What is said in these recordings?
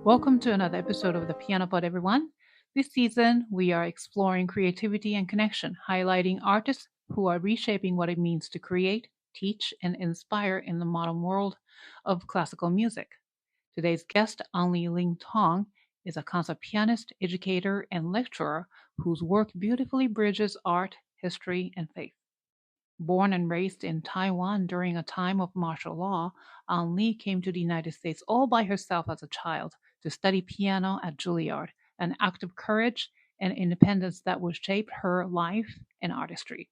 Welcome to another episode of the Piano Pod, everyone. This season, we are exploring creativity and connection, highlighting artists who are reshaping what it means to create, teach, and inspire in the modern world of classical music. Today's guest, Anli Lin Tong, is a concert pianist, educator, and lecturer whose work beautifully bridges art, history, and faith. Born and raised in Taiwan during a time of martial law, An Li came to the United States all by herself as a child to study piano at Juilliard, an act of courage and independence that would shape her life and artistry.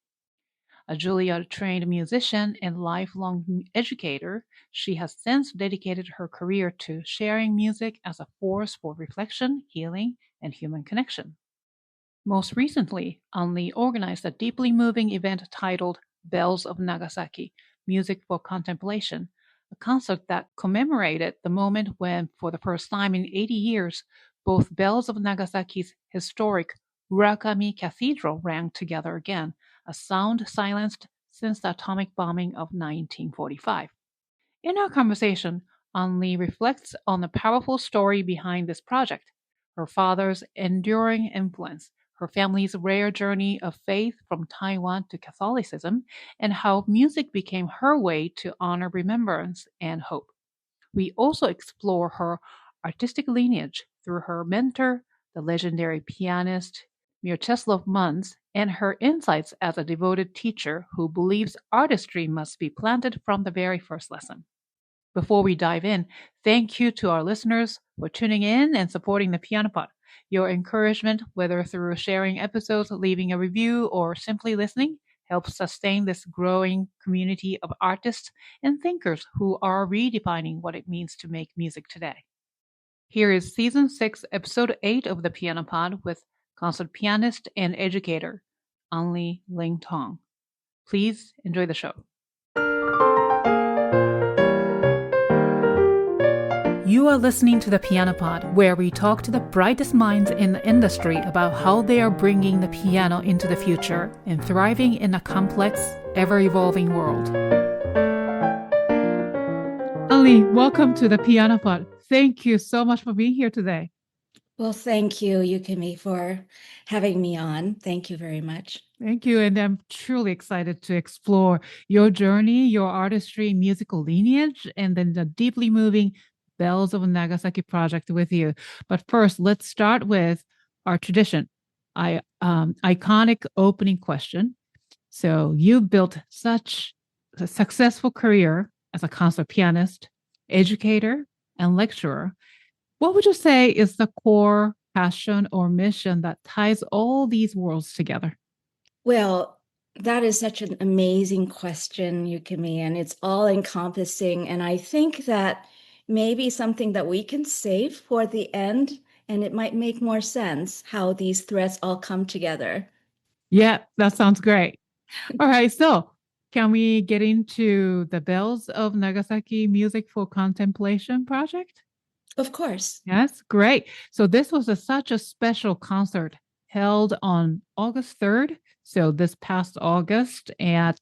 A Juilliard-trained musician and lifelong educator, she has since dedicated her career to sharing music as a force for reflection, healing, and human connection. Most recently, An Li organized a deeply moving event titled Bells of Nagasaki, Music for Contemplation, a concert that commemorated the moment when, for the first time in 80 years, both Bells of Nagasaki's historic Urakami Cathedral rang together again, a sound silenced since the atomic bombing of 1945. In our conversation, An Li reflects on the powerful story behind this project, her father's enduring influence, her family's rare journey of faith from Taiwan to Catholicism, and how music became her way to honor remembrance and hope. We also explore her artistic lineage through her mentor, the legendary pianist Mieczysław Munz, and her insights as a devoted teacher who believes artistry must be planted from the very first lesson. Before we dive in, thank you to our listeners for tuning in and supporting the Piano Pod. Your encouragement, whether through sharing episodes, leaving a review, or simply listening, helps sustain this growing community of artists and thinkers who are redefining what it means to make music today. Here is Season 6, Episode 8 of the Piano Pod with concert pianist and educator, Anli Lin Tong. Please enjoy the show. You are listening to the Piano Pod, where we talk to the brightest minds in the industry about how they are bringing the piano into the future and thriving in a complex, ever-evolving world. Anli, welcome to the Piano Pod. Thank you so much for being here today. Well, thank you, Yukimi, for having me on. Thank you very much. Thank you, and I'm truly excited to explore your journey, your artistry, musical lineage, and then the deeply moving Bells of Nagasaki project with you. But first, let's start with our tradition, iconic opening question. So you built such a successful career as a concert pianist, educator, and lecturer. What would you say is the core passion or mission that ties all these worlds together? Well, that is such an amazing question, Yukimi, and it's all encompassing. And I think that maybe something that we can save for the end, and it might make more sense how these threads all come together. Yeah, that sounds great. All right, so can we get into the Bells of Nagasaki Music for Contemplation project? Of course. Yes, great. So this was such a special concert held on August 3rd. So this past August at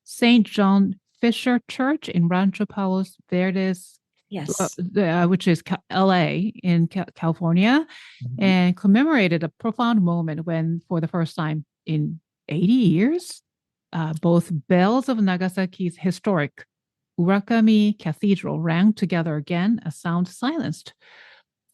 St. John Fisher Church in Rancho Palos Verdes, Yes. which is LA in California, and commemorated a profound moment when, for the first time in 80 years, both Bells of Nagasaki's historic Urakami Cathedral rang together again, a sound silenced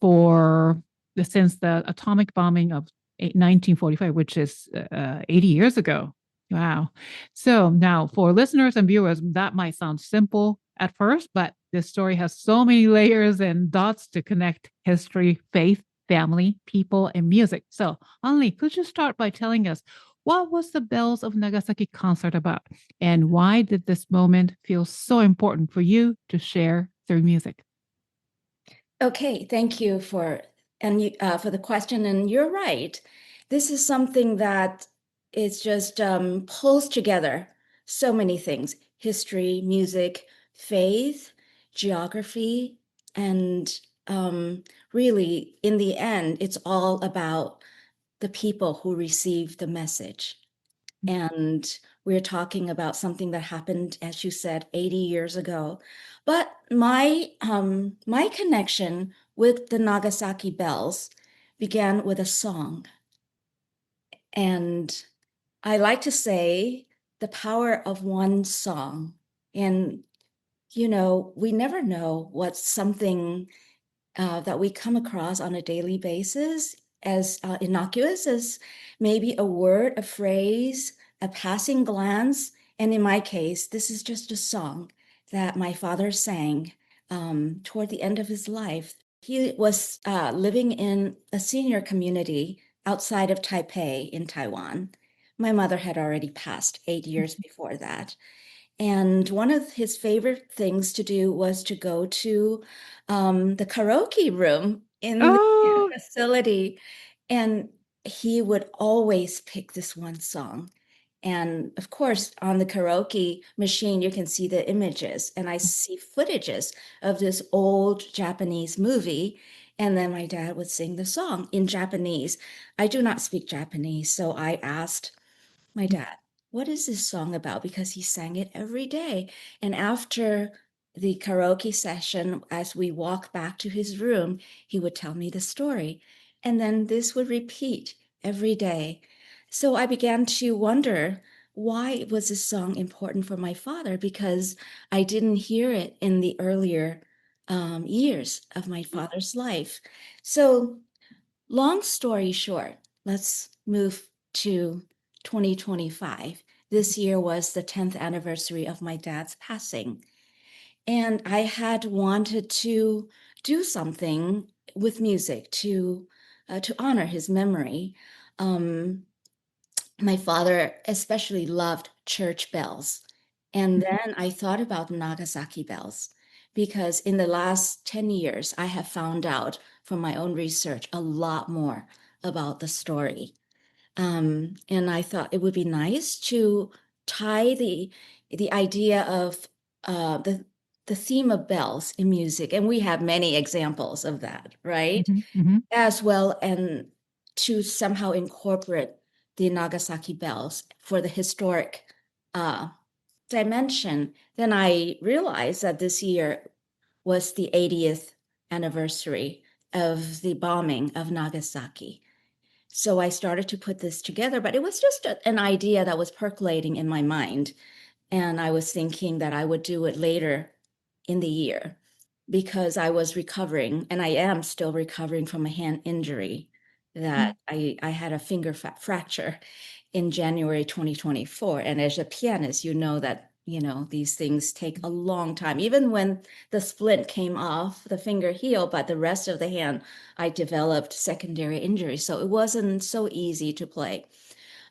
since the atomic bombing of 1945, which is 80 years ago. Wow. So now for listeners and viewers, that might sound simple at first, but this story has so many layers and dots to connect history, faith, family, people, and music. So, Anli, could you start by telling us what was the Bells of Nagasaki concert about, and why did this moment feel so important for you to share through music? Okay, thank you for the question. And you're right. This is something that is just pulls together so many things: history, music, faith, geography, and really, in the end, it's all about the people who receive the message. And we're talking about something that happened, as you said, 80 years ago. But my connection with the Nagasaki bells began with a song. And I like to say the power of one song. And, we never know what something that we come across on a daily basis, as innocuous as maybe a word, a phrase, a passing glance. And in my case, this is just a song that my father sang toward the end of his life. He was living in a senior community outside of Taipei in Taiwan. My mother had already passed 8 years before that. And one of his favorite things to do was to go to the karaoke room in the Oh, facility. And he would always pick this one song. And of course, on the karaoke machine, you can see the images. And I see footages of this old Japanese movie. And then my dad would sing the song in Japanese. I do not speak Japanese, so I asked my dad, what is this song about? Because he sang it every day. And after the karaoke session, as we walk back to his room, he would tell me the story. And then this would repeat every day. So I began to wonder, why was this song important for my father? Because I didn't hear it in the earlier years of my father's life. So long story short, let's move to 2025. This year was the 10th anniversary of my dad's passing. And I had wanted to do something with music to honor his memory. Um, my father especially loved church bells. And then I thought about Nagasaki bells because in the last 10 years, I have found out from my own research a lot more about the story. And I thought it would be nice to tie the idea of the theme of bells in music, and we have many examples of that, right? As well, and to somehow incorporate the Nagasaki bells for the historic uh, dimension. Then I realized that this year was the 80th anniversary of the bombing of Nagasaki. So I started to put this together, but it was just an idea that was percolating in my mind. And I was thinking that I would do it later in the year because I was recovering, and I am still recovering from a hand injury that I had a finger fracture in January 2024. And as a pianist, you know that, these things take a long time. Even when the splint came off, the finger healed, but the rest of the hand, I developed secondary injury. So it wasn't so easy to play.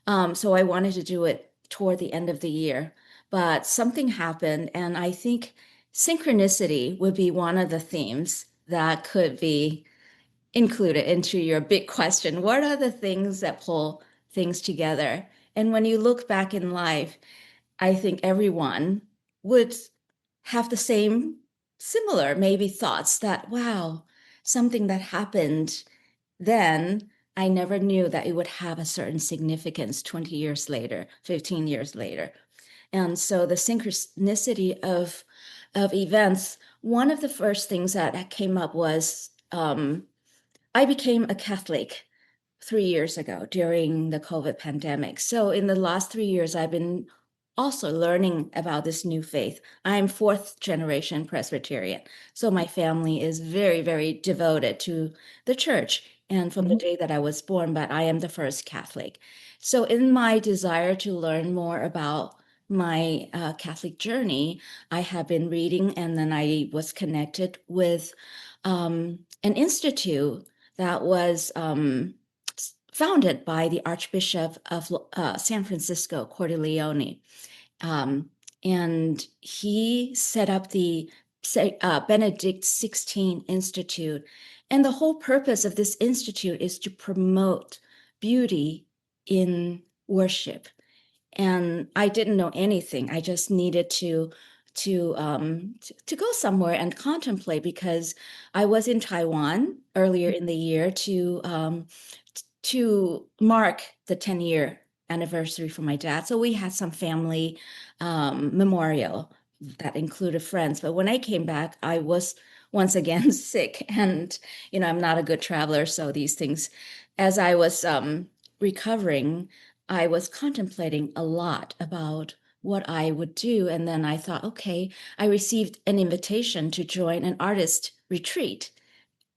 So I wanted to do it toward the end of the year, but something happened, and I think synchronicity would be one of the themes that could be included into your big question. What are the things that pull things together? And when you look back in life, I think everyone would have the same, similar, maybe thoughts that, wow, something that happened then, I never knew that it would have a certain significance 20 years later, 15 years later. And so the synchronicity of events, one of the first things that came up was I became a Catholic 3 years ago during the COVID pandemic. So in the last 3 years, I've been also learning about this new faith. I'm fourth generation Presbyterian. So my family is very, very devoted to the church and from the day that I was born, but I am the first Catholic. So in my desire to learn more about my Catholic journey, I have been reading, and then I was connected with an institute that was founded by the Archbishop of San Francisco, Cordileone. And he set up the Benedict XVI Institute. And the whole purpose of this institute is to promote beauty in worship. And I didn't know anything. I just needed to go somewhere and contemplate because I was in Taiwan earlier in the year to mark the 10-year anniversary for my dad. So we had some family memorial that included friends. But when I came back, I was once again sick, and I'm not a good traveler, so these things, as I was recovering, I was contemplating a lot about what I would do. And then I thought, okay, I received an invitation to join an artist retreat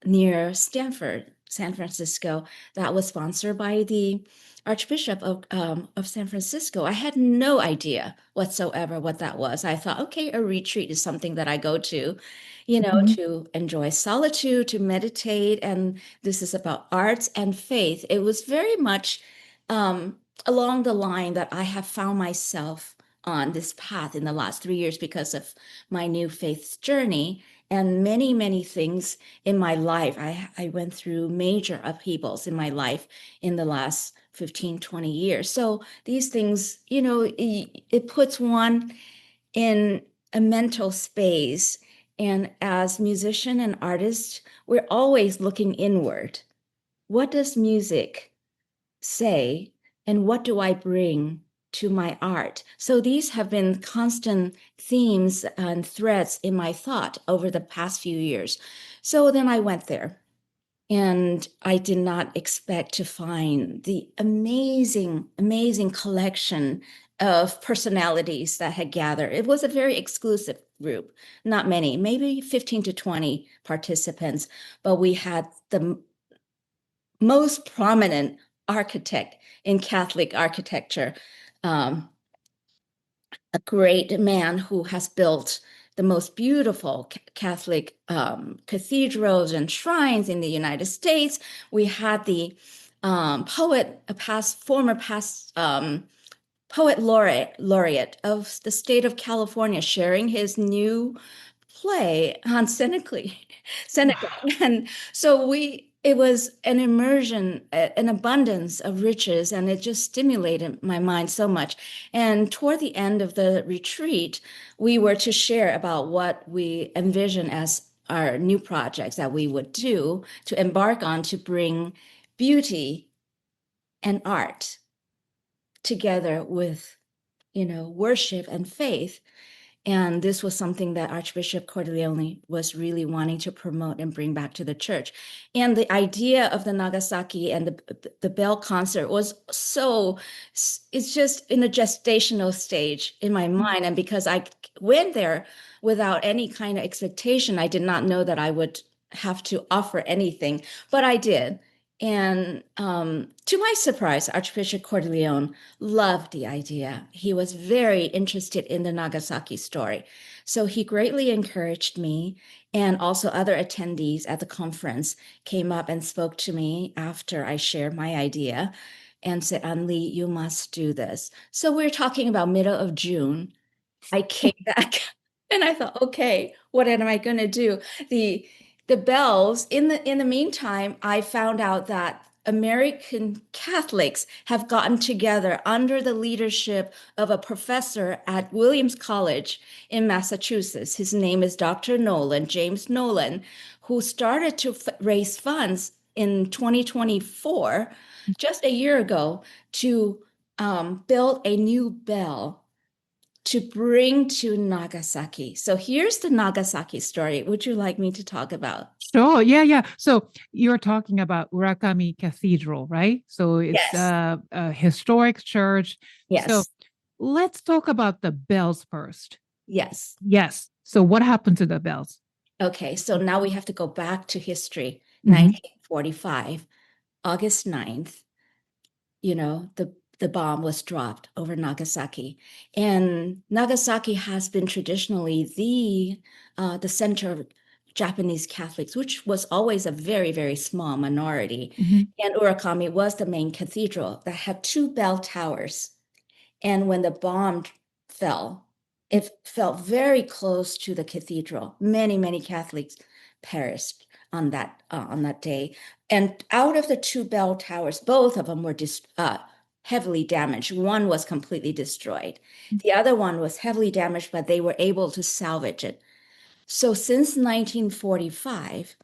near Stanford, San Francisco, that was sponsored by the Archbishop of San Francisco. I had no idea whatsoever what that was. I thought, okay, a retreat is something that I go to, Mhm. to enjoy solitude, to meditate, and this is about arts and faith. It was very much along the line that I have found myself on this path in the last 3 years because of my new faith journey and many, many things in my life. I went through major upheavals in my life in the last 15, 20 years. So these things, it puts one in a mental space. And as musician and artist, we're always looking inward. What does music say, and what do I bring to my art? So these have been constant themes and threads in my thought over the past few years. So then I went there, and I did not expect to find the amazing, amazing collection of personalities that had gathered. It was a very exclusive group, not many, maybe 15 to 20 participants, but we had the most prominent architect in Catholic architecture, um, a great man who has built the most beautiful Catholic cathedrals and shrines in the United States. We had the poet, former past poet laureate of the state of California, sharing his new play on Seneca. And so it was an immersion, an abundance of riches, and it just stimulated my mind so much. And toward the end of the retreat, we were to share about what we envision as our new projects that we would do to embark on to bring beauty and art together with, worship and faith. And this was something that Archbishop Cordileone was really wanting to promote and bring back to the church. And the idea of the Nagasaki and the bell concert was it's just in a gestational stage in my mind. And because I went there without any kind of expectation, I did not know that I would have to offer anything, but I did. And to my surprise, Archbishop Cordileone loved the idea. He was very interested in the Nagasaki story. So he greatly encouraged me, and also other attendees at the conference came up and spoke to me after I shared my idea and said, Anli, you must do this. So we're talking about middle of June. I came back and I thought, okay, what am I going to do? The bells, in the meantime, I found out that American Catholics have gotten together under the leadership of a professor at Williams College in Massachusetts. His name is Dr. Nolan, James Nolan, who started to raise funds in 2024, just a year ago, to build a new bell to bring to Nagasaki. So here's the Nagasaki story. Would you like me to talk about? Sure. Yeah, yeah. So you're talking about Urakami Cathedral, right? So it's Yes. a historic church. So Yes. let's talk about the bells first. Yes. Yes. So what happened to the bells? Okay, so now we have to go back to history. Mm-hmm. 1945, August 9th, the bomb was dropped over Nagasaki. And Nagasaki has been traditionally the center of Japanese Catholics, which was always a very, very small minority. Mm-hmm. And Urakami was the main cathedral that had two bell towers. And when the bomb fell, it fell very close to the cathedral. Many, many Catholics perished on that day. And out of the two bell towers, both of them were heavily damaged. One was completely destroyed. The other one was heavily damaged, but they were able to salvage it. So since 1945,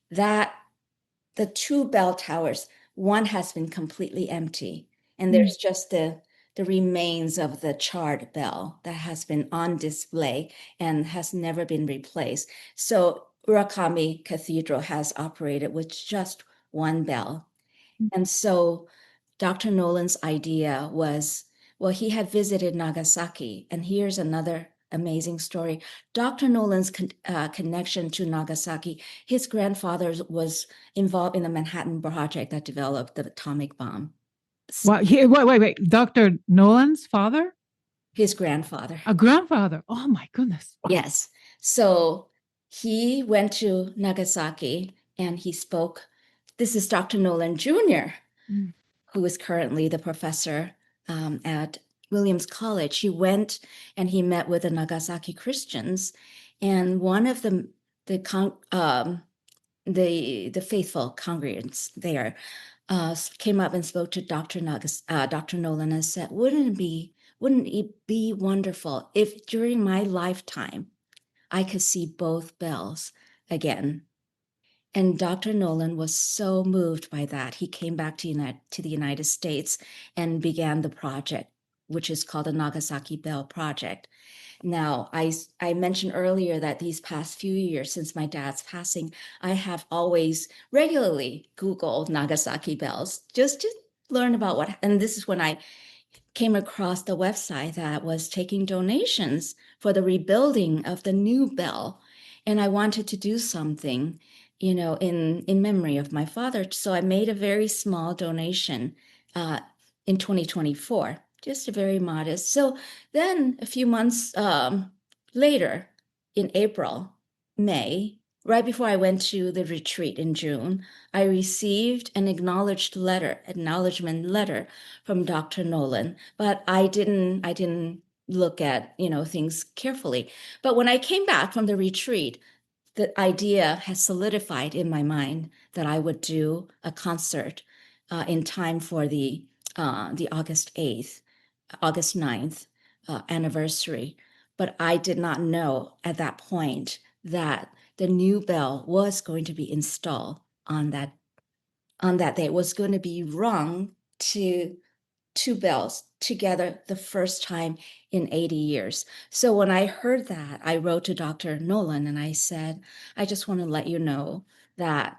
that the two bell towers, one has been completely empty, and there's just the remains of the charred bell that has been on display and has never been replaced. So Urakami Cathedral has operated with just one bell. And so Dr. Nolan's idea was, well, he had visited Nagasaki, and here's another amazing story. Dr. Nolan's connection to Nagasaki, his grandfather was involved in the Manhattan Project that developed the atomic bomb. Wow. Wait. Dr. Nolan's father? His grandfather. A grandfather. Oh my goodness. Yes. So he went to Nagasaki and he spoke. This is Dr. Nolan Jr., who is currently the professor at Williams College. He went and he met with the Nagasaki Christians, and one of the faithful congregants there came up and spoke to Dr. Nolan and said, wouldn't it be wonderful if during my lifetime I could see both bells again? And Dr. Nolan was so moved by that. He came back to the United States and began the project, which is called the Nagasaki Bell Project. Now, I mentioned earlier that these past few years since my dad's passing, I have always regularly Googled Nagasaki bells just to learn about what, and this is when I came across the website that was taking donations for the rebuilding of the new bell. And I wanted to do something, in memory of my father. So I made a very small donation in 2024, just a very modest. So then a few months later, in May, right before I went to the retreat in June, I received an acknowledgement letter from Dr. Nolan, but I didn't look at, things carefully. But when I came back from the retreat, the idea has solidified in my mind that I would do a concert in time for the August 9th anniversary. But I did not know at that point that the new bell was going to be installed on that day. It was going to be rung to two bells together the first time in 80 years. So when I heard that, I wrote to Dr. Nolan and I said, I just want to let you know that.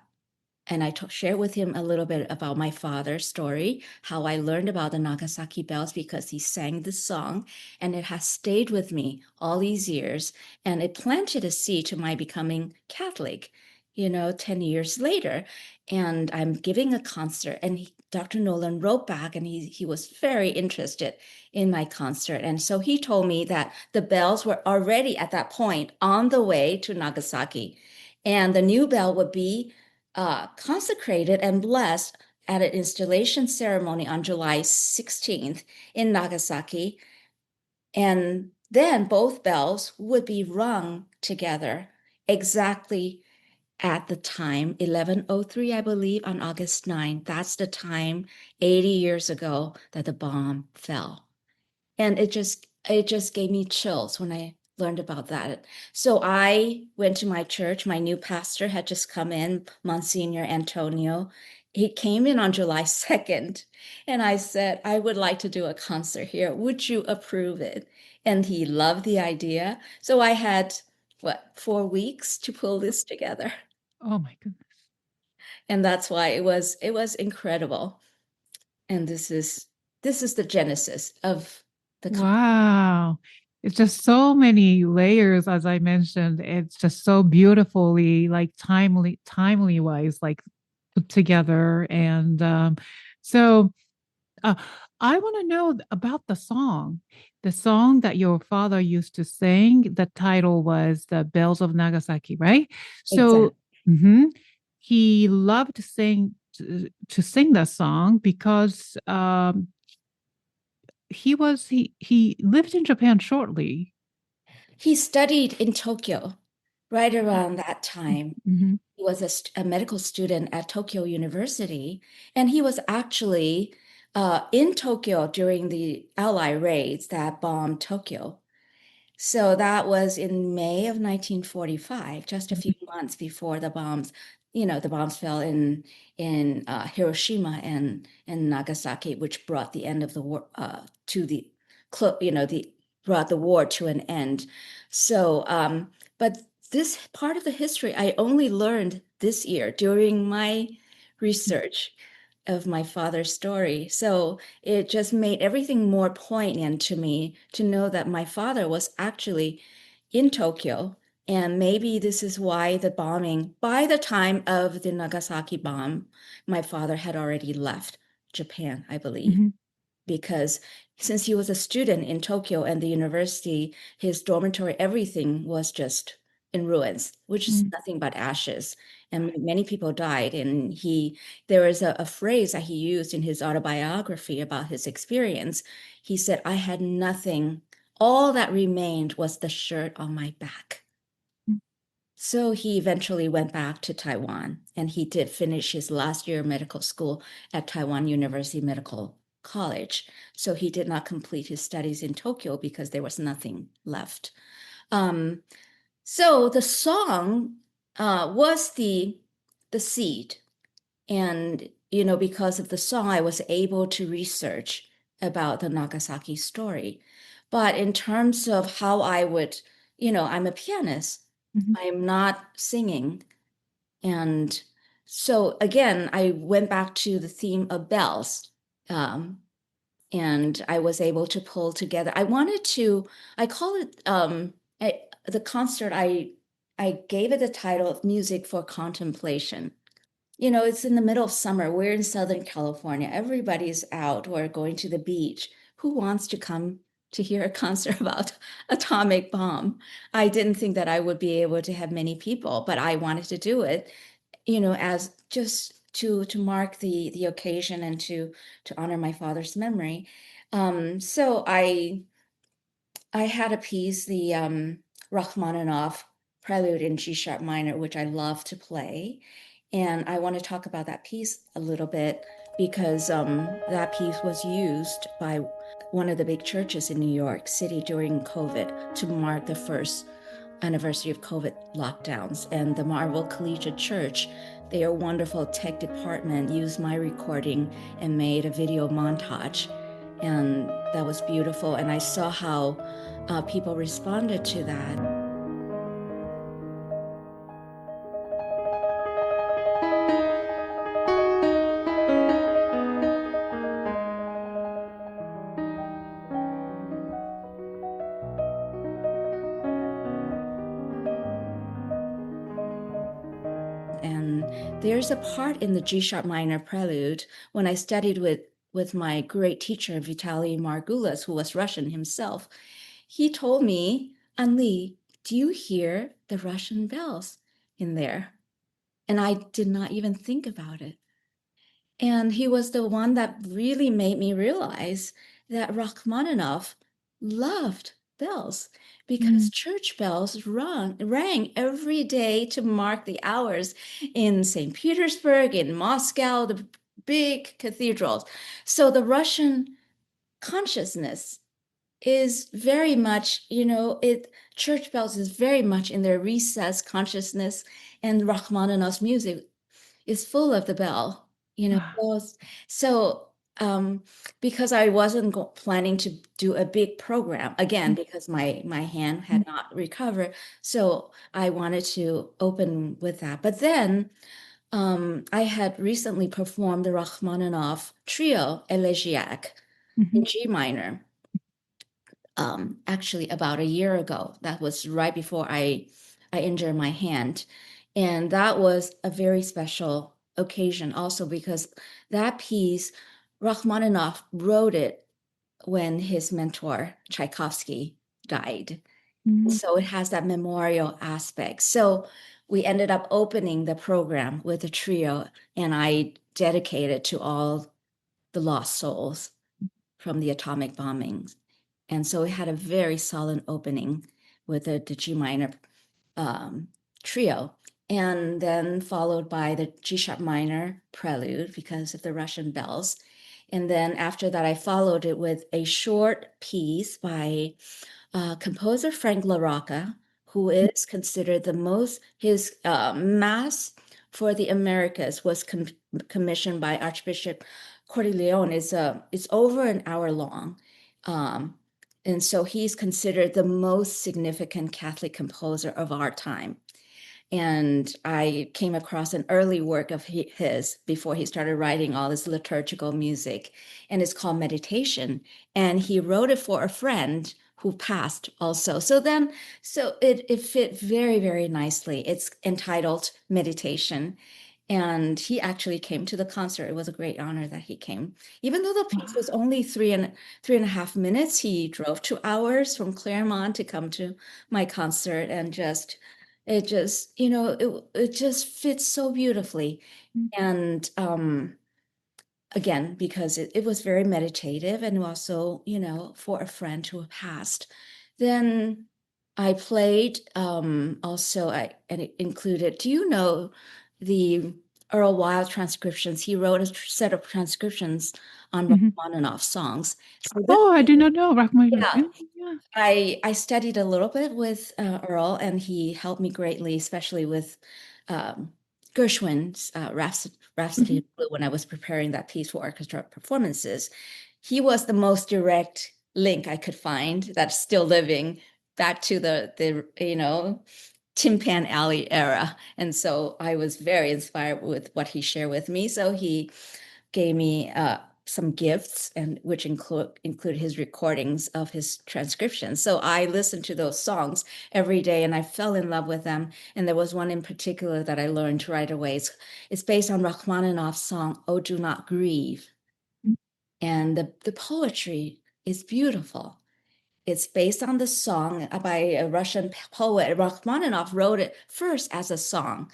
And I shared with him a little bit about my father's story, how I learned about the Nagasaki bells because he sang this song, and it has stayed with me all these years. And it planted a seed to my becoming Catholic, 10 years later. And I'm giving a concert, and Dr. Nolan wrote back, and he was very interested in my concert. And so he told me that the bells were already at that point on the way to Nagasaki, and the new bell would be consecrated and blessed at an installation ceremony on July 16th in Nagasaki. And then both bells would be rung together exactly at the time, 11:03, I believe, on August 9th. That's the time 80 years ago that the bomb fell. And it just gave me chills when I learned about that. So I went to my church. My new pastor had just come in, Monsignor Antonio. He came in on July 2nd, and I said, I would like to do a concert here. Would you approve it? And he loved the idea. So I had, 4 weeks to pull this together. Oh my goodness. And that's why it was incredible. And this is the genesis of the Wow. It's just so many layers, as I mentioned. It's just so beautifully, like timely wise, like put together. And so I want to know about the song. The song that your father used to sing, the title was The Bells of Nagasaki, right? So Exactly. he loved to sing that song because he lived in Japan shortly. He studied in Tokyo right around that time. Mm-hmm. He was a medical student at Tokyo University, and he was actually in Tokyo during the Allied raids that bombed Tokyo. So that was in May of 1945, just a few months before the bombs fell in Hiroshima and Nagasaki, which brought the end of the war brought the war to an end. So, but this part of the history I only learned this year during my research of my father's story. So it just made everything more poignant to me to know that my father was actually in Tokyo. And maybe this is why the bombing, by the time of the Nagasaki bomb, my father had already left Japan, I believe, Mhm. because since he was a student in Tokyo and the university, his dormitory, everything was just in ruins, which is Mm. nothing but ashes. And Right. many people died. And there was a phrase that he used in his autobiography about his experience. He said, I had nothing. All that remained was the shirt on my back. Mm. So he eventually went back to Taiwan, and he did finish his last year of medical school at Taiwan University Medical College. So he did not complete his studies in Tokyo because there was nothing left. Um, so the song was the seed, and because of the song, I was able to research about the Nagasaki story. But in terms of how I would, I'm a pianist. Mhm. I'm not singing. And so again, I went back to the theme of bells. Um, and I was able to pull together. I call it the concert, I gave it the title of Music for Contemplation. It's in the middle of summer. We're in Southern California. Everybody's out or going to the beach. Who wants to come to hear a concert about atomic bomb? I didn't think that I would be able to have many people, but I wanted to do it, as just to mark the occasion and to honor my father's memory. So I had a piece, the Rachmaninoff Prelude in G sharp minor, which I love to play. And I want to talk about that piece a little bit because that piece was used by one of the big churches in New York City during COVID to mark the first anniversary of COVID lockdowns. And the Marvel Collegiate Church, their wonderful tech department, used my recording and made a video montage. And that was beautiful. And I saw how people responded to that. And there's a part in the G sharp minor prelude when I studied with my great teacher, Vitaly Margulis, who was Russian himself. He told me, Anli, do you hear the Russian bells in there? And I did not even think about it. And he was the one that really made me realize that Rachmaninoff loved bells because Mm. church bells rang every day to mark the hours in St. Petersburg, in Moscow, the big cathedrals. So the Russian consciousness is very much, church bells is very much in their recessed consciousness, and Rachmaninoff's music is full of the bell, Ah. bells. So, because I wasn't planning to do a big program again, Mm. because my hand Mm. had not recovered, so I wanted to open with that. But then, I had recently performed the Rachmaninoff Trio Elegiac in Mhm. G minor, actually about a year ago. That was right before I injured my hand. And that was a very special occasion also because that piece, Rachmaninoff wrote it when his mentor, Tchaikovsky, died. Mhm. So it has that memorial aspect. So we ended up opening the program with a trio, and I dedicated to all the lost souls from the atomic bombings. And so it had a very solid opening with the G minor um, trio, and then followed by the G sharp minor prelude because of the Russian bells. And then after that, I followed it with a short piece by composer Frank LaRocca, who is considered his Mass for the Americas was commissioned by Archbishop Cordileone. It's over an hour long. Um, And so he's considered the most significant Catholic composer of our time. And I came across an early work of his before he started writing all this liturgical music, and it's called Meditation. And he wrote it for a friend who passed also. So it fit very, very nicely. It's entitled Meditation. And he actually came to the concert. It was a great honor that he came. Even though the piece was only three and a half minutes, he drove 2 hours from Claremont to come to my concert, and it just, it just fits so beautifully. And again, because it was very meditative, and also, for a friend who passed. Then I played also, and it included, do you know the Earl Wilde transcriptions? He wrote a set of transcriptions on Rachmaninoff songs. So Oh, I do not know Rachmaninoff. yeah, Yeah. I studied a little bit with Earl, and he helped me greatly, especially with um, Gershwin's Rhapsody in Blue when I was preparing that piece for orchestra performances. He was the most direct link I could find that's still living back to the Tin Pan Alley era. And so I was very inspired with what he shared with me. So he gave me some gifts, and which include his recordings of his transcriptions. So I listened to those songs every day, and I fell in love with them. And there was one in particular that I learned right away. It's based on Rachmaninoff's song "Oh Do Not Grieve," and the poetry is beautiful. It's based on the song by a Russian poet. Rachmaninoff wrote it first as a song,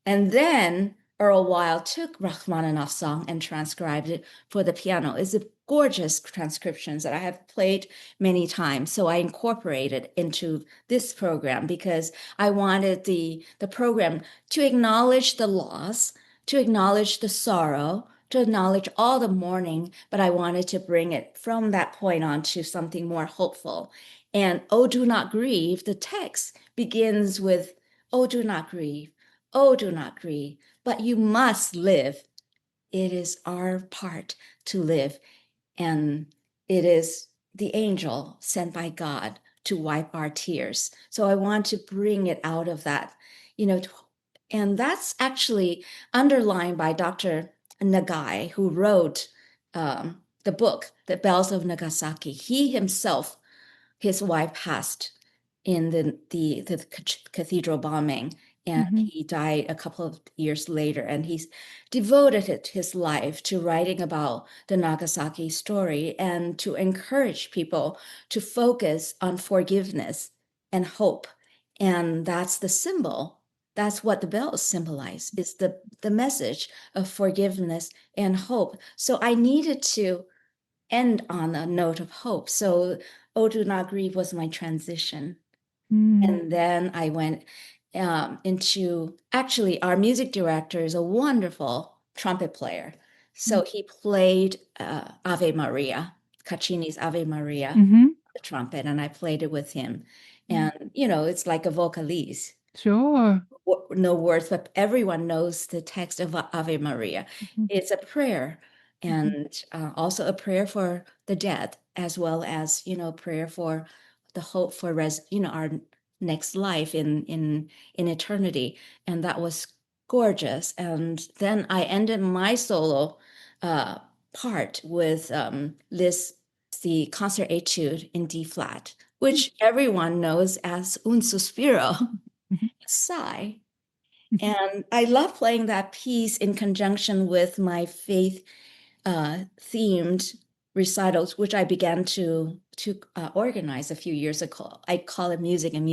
and then Earl Wilde took Rachmaninoff's song and transcribed it for the piano. It's a gorgeous transcriptions that I have played many times. So I incorporated into this program because I wanted the program to acknowledge the loss, to acknowledge the sorrow, to acknowledge all the mourning, but I wanted to bring it from that point on to something more hopeful. And "Oh, do not grieve," the text begins with, "Oh, do not grieve. Oh, do not grieve, but you must live. It is our part to live." And it is the angel sent by God to wipe our tears. So I want to bring it out of that, and that's actually underlined by Dr. Nagai, who wrote the book, The Bells of Nagasaki. He himself, his wife passed in the cathedral bombing, and he died a couple of years later. And he's devoted his life to writing about the Nagasaki story and to encourage people to focus on forgiveness and hope. And that's the symbol. That's what the bells symbolize, is the message of forgiveness and hope. So I needed to end on a note of hope. So "Oh, Do Not Grieve" was my transition. And then I went into, actually, our music director is a wonderful trumpet player. So he played Ave Maria, Caccini's Ave Maria, the trumpet, and I played it with him. And, it's like a vocalise. Sure. No words, but everyone knows the text of Ave Maria. It's a prayer, and also a prayer for the dead, as well as, prayer for the hope for our next life in eternity. And that was gorgeous. And then I ended my solo part with Liszt, the concert etude in D flat, which everyone knows as Un Sospiro, sigh. And I love playing that piece in conjunction with my faith themed recitals, which I began to organize a few years ago. I call it music and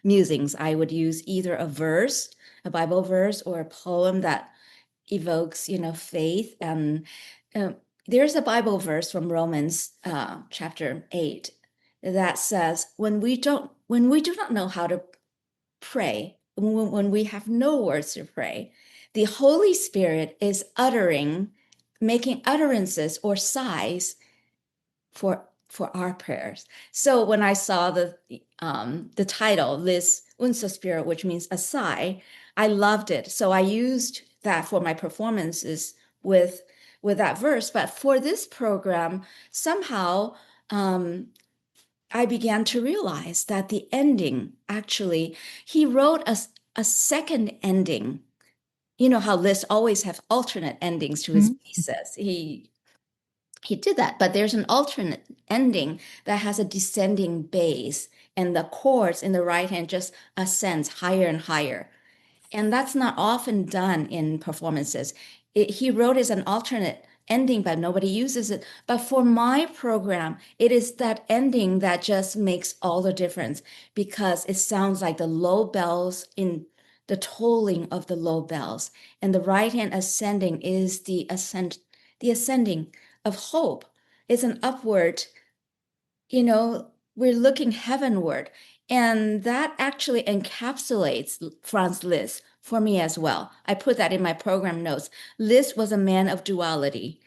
musings. I would use either a verse, a Bible verse, or a poem that evokes, faith. And there's a Bible verse from Romans chapter 8 that says, when we do not know how to pray, when we have no words to pray, the Holy Spirit is making utterances or sighs for our prayers. So when I saw the title, this "Un Sospiro," which means a sigh, I loved it. So I used that for my performances with that verse. But for this program, somehow I began to realize that the ending, actually, he wrote a second ending. You know how Liszt always have alternate endings to his pieces. He did that, but there's an alternate ending that has a descending bass, and the chords in the right hand just ascends higher and higher. And that's not often done in performances. He wrote as an alternate ending, but nobody uses it. But for my program, it is that ending that just makes all the difference because it sounds like the low bells in the tolling of the low bells. And the right hand ascending is the ascending of hope. It's an upward, we're looking heavenward. And that actually encapsulates Franz Liszt for me as well. I put that in my program notes. Liszt was a man of duality.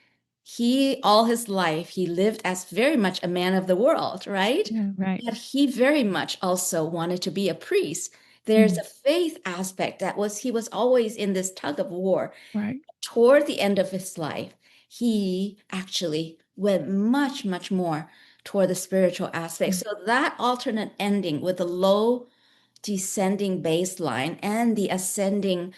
All his life, he lived as very much a man of the world, right? Yeah, right. But he very much also wanted to be a priest. There's a faith aspect he was always in this tug of war. Right. Toward the end of his life, he actually went much, much more toward the spiritual aspect. So that alternate ending with the low descending bass line and the ascending,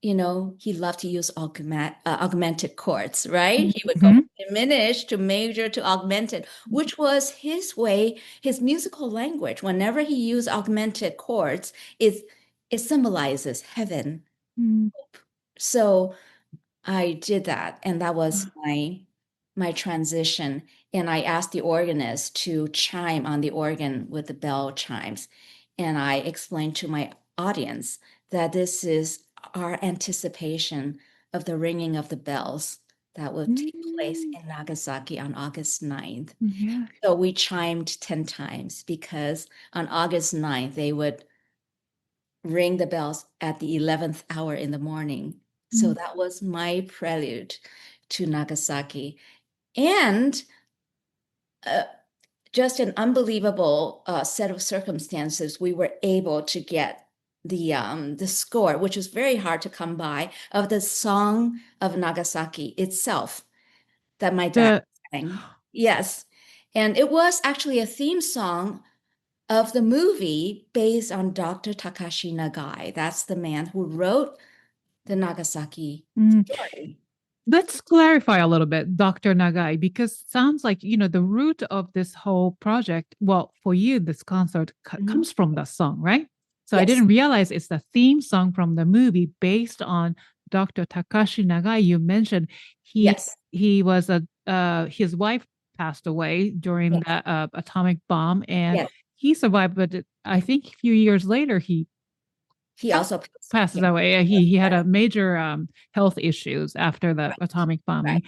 he loved to use augmented chords, right? He would go from diminished to major to augmented, which was his way, his musical language. Whenever he used augmented chords, it symbolizes heaven. So I did that, and that was my transition. And I asked the organist to chime on the organ with the bell chimes. And I explained to my audience that this is our anticipation of the ringing of the bells that will take place in Nagasaki on August 9th. Yeah. So we chimed 10 times because on August 9th, they would ring the bells at the 11th hour in the morning. So that was my prelude to Nagasaki. And just an unbelievable set of circumstances, we were able to get the score, which was very hard to come by, of the song of Nagasaki itself that my dad sang. Yes. And it was actually a theme song of the movie based on Dr. Takashi Nagai. That's the man who wrote the Nagasaki story. Let's clarify a little bit, Dr. Nagai, because sounds like, the root of this whole project, well, for you, this concert comes from the song, right? So I Yes. didn't realize it's the theme song from the movie based on Dr. Takashi Nagai. You mentioned Yes. he was his wife passed away during Yes. the atomic bomb, and Yes. he survived, but I think a few years later he also passes away. He had a major health issues after the atomic bombing,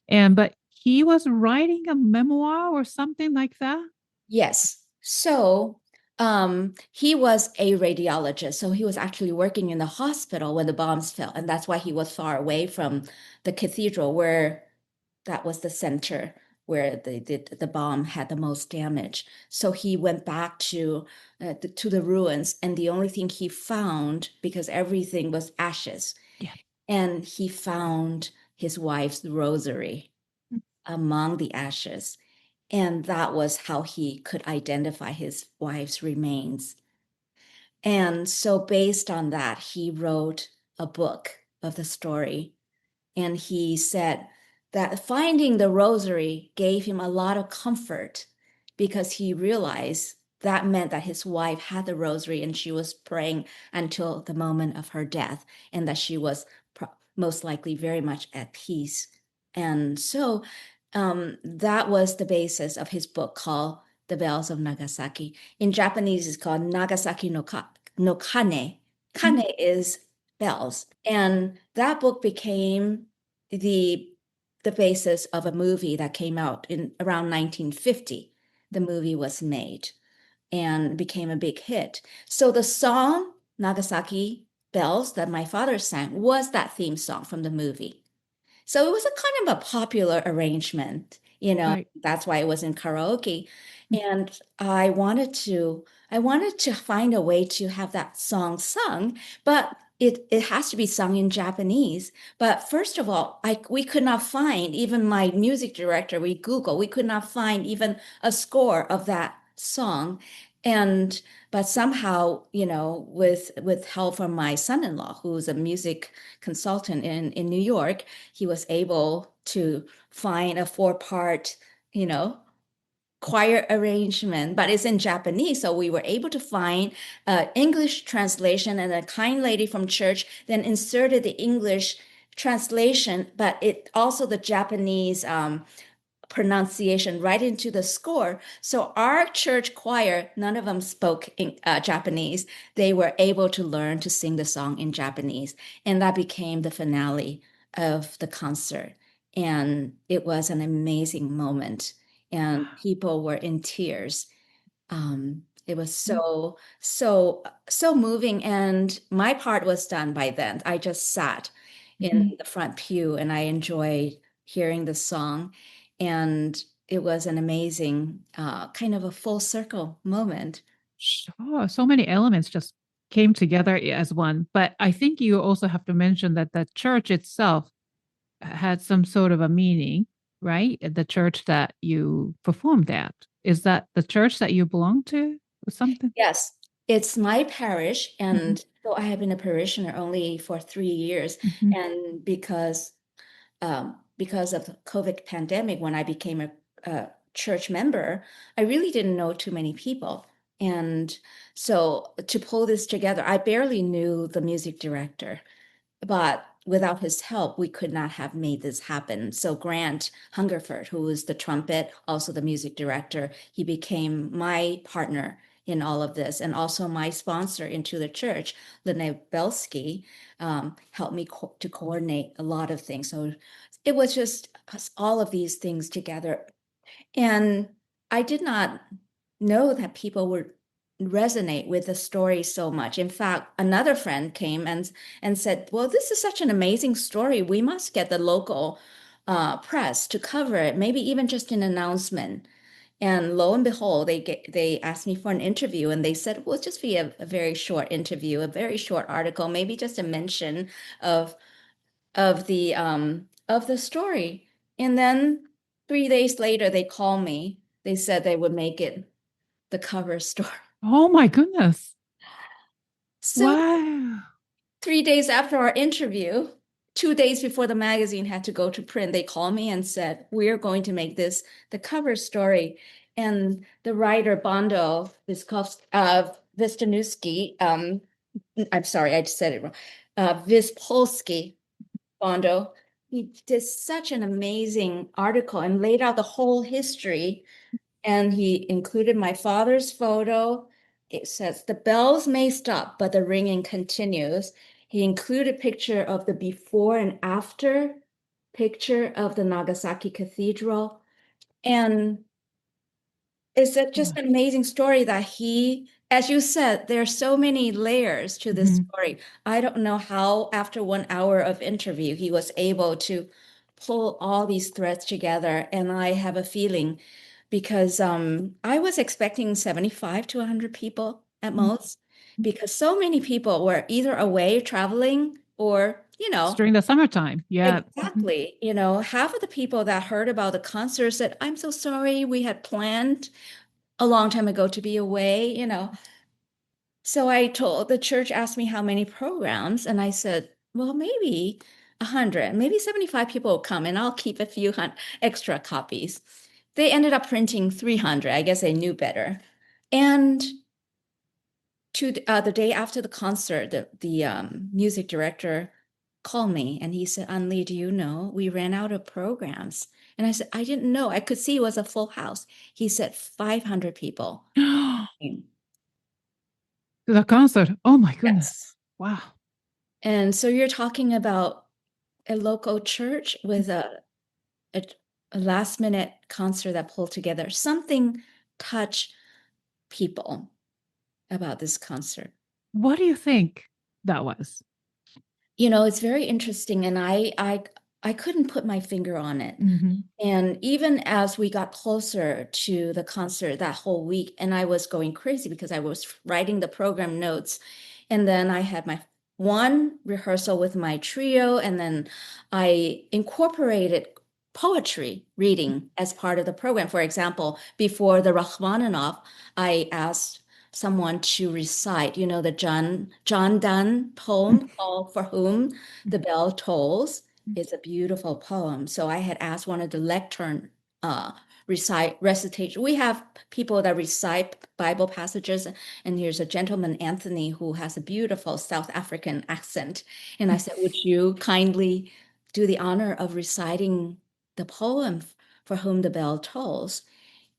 but he was writing a memoir or something like that. Yes. So he was a radiologist. So he was actually working in the hospital when the bombs fell. And that's why he was far away from the cathedral, where that was the center where the bomb had the most damage. So he went back to the ruins. And the only thing he found, because everything was ashes, and he found his wife's rosary among the ashes. And that was how he could identify his wife's remains. And so, based on that, he wrote a book of the story. And he said that finding the rosary gave him a lot of comfort because he realized that meant that his wife had the rosary and she was praying until the moment of her death, and that she was most likely very much at peace. And so that was the basis of his book called The Bells of Nagasaki. In Japanese, it's called Nagasaki no Kane. Kane is bells. And that book became the basis of a movie that came out in around 1950. The movie was made and became a big hit. So the song Nagasaki Bells that my father sang was that theme song from the movie. So it was a kind of a popular arrangement, that's why it was in karaoke. And I wanted to find a way to have that song sung, but it has to be sung in Japanese. But first of all, we could not find, even my music director, we could not find even a score of that song. But somehow, with help from my son-in-law, who's a music consultant in New York, he was able to find a four-part, choir arrangement, but it's in Japanese. So we were able to find an English translation, and a kind lady from church then inserted the English translation, but it also the Japanese pronunciation right into the score. So our church choir, none of them spoke Japanese. They were able to learn to sing the song in Japanese. And that became the finale of the concert. And it was an amazing moment. And people were in tears. It was so moving. And my part was done by then. I just sat in the front pew and I enjoyed hearing the song. And it was an amazing kind of a full circle moment. Sure. So many elements just came together as one. But I think you also have to mention that the church itself had some sort of a meaning, right? The church that you performed at. Is that the church that you belong to or something? Yes, it's my parish. Mhm. And so I have been a parishioner only for 3 years. Mhm. And because of the COVID pandemic, when I became a church member, I really didn't know too many people. And so to pull this together, I barely knew the music director, but without his help, we could not have made this happen. So Grant Hungerford, who was the trumpet, also the music director, he became my partner in all of this, and also my sponsor into the church, Lineage Belsky, helped me to coordinate a lot of things. So it was just all of these things together. And I did not know that people would resonate with the story so much. In fact, another friend came and said, "Well, this is such an amazing story. We must get the local press to cover it, maybe even just an announcement." And lo and behold, they asked me for an interview, and they said, "Well, just be a very short interview, a very short article, maybe just a mention of of the story." And then 3 days later, they called me. They said they would make it the cover story. Oh my goodness. So Wow. 3 days after our interview, 2 days before the magazine had to go to print, they called me and said, "We're going to make this the cover story." And the writer Bondo Wistanowski, I'm sorry, I just said it wrong. Wispolski Bondo, he did such an amazing article and laid out the whole history. And he included my father's photo. It says, "The bells may stop, but the ringing continues." He included a picture of the before and after picture of the Nagasaki Cathedral. And it's just an amazing story that he, as you said, there are so many layers to this Mhm. story. I don't know how, after 1 hour of interview, he was able to pull all these threads together. And I have a feeling because I was expecting 75 to 100 people at most, because so many people were either away traveling or, It's during the summertime. Yeah. Mhm. exactly. Half of the people that heard about the concert said, "I'm so sorry, we had planned a long time ago to be away. So the church asked me how many programs, and I said, "Well, maybe 100, maybe 75 people will come, and I'll keep a few extra copies." They ended up printing 300. I guess they knew better. And the day after the concert, the music director called me and he said, "Anli, do you know we ran out of programs?" And I said, "I didn't know. I could see it was a full house." He said 500 people. The concert. Oh my goodness. Yes. Wow. And so you're talking about a local church with a, a last minute concert that pulled together. Something touched people about this concert. What do you think that was? It's very interesting, and I couldn't put my finger on it. Mhm. And even as we got closer to the concert that whole week, and I was going crazy because I was writing the program notes, and then I had my one rehearsal with my trio, and then I incorporated poetry reading as part of the program. For example, before the Rachmaninoff, I asked someone to recite, the John Donne poem called For Whom the Bell Tolls. It's a beautiful poem. So I had asked one of the lectern recitation. We have people that recite Bible passages, and here's a gentleman, Anthony, who has a beautiful South African accent. And I said, would you kindly do the honor of reciting the poem For Whom the Bell Tolls?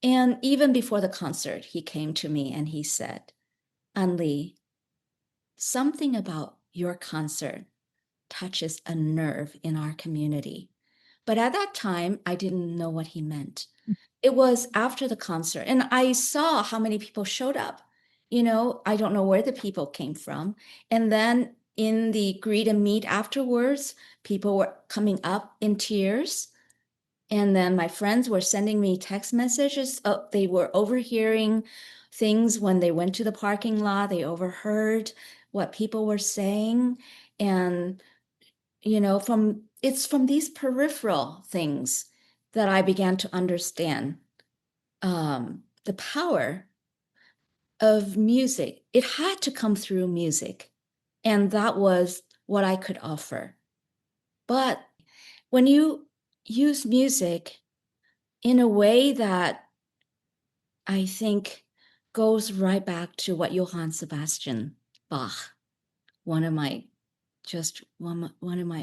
And even before the concert, he came to me and he said, Anli, something about your concert touches a nerve in our community. But at that time, I didn't know what he meant. It was after the concert, and I saw how many people showed up. I don't know where the people came from. And then in the greet and meet afterwards, people were coming up in tears. And then my friends were sending me text messages. They were overhearing things when they went to the parking lot. They overheard what people were saying. And, it's from these peripheral things that I began to understand the power of music. It had to come through music. And that was what I could offer. But when you use music in a way that I think goes right back to what Johann Sebastian Bach, one of my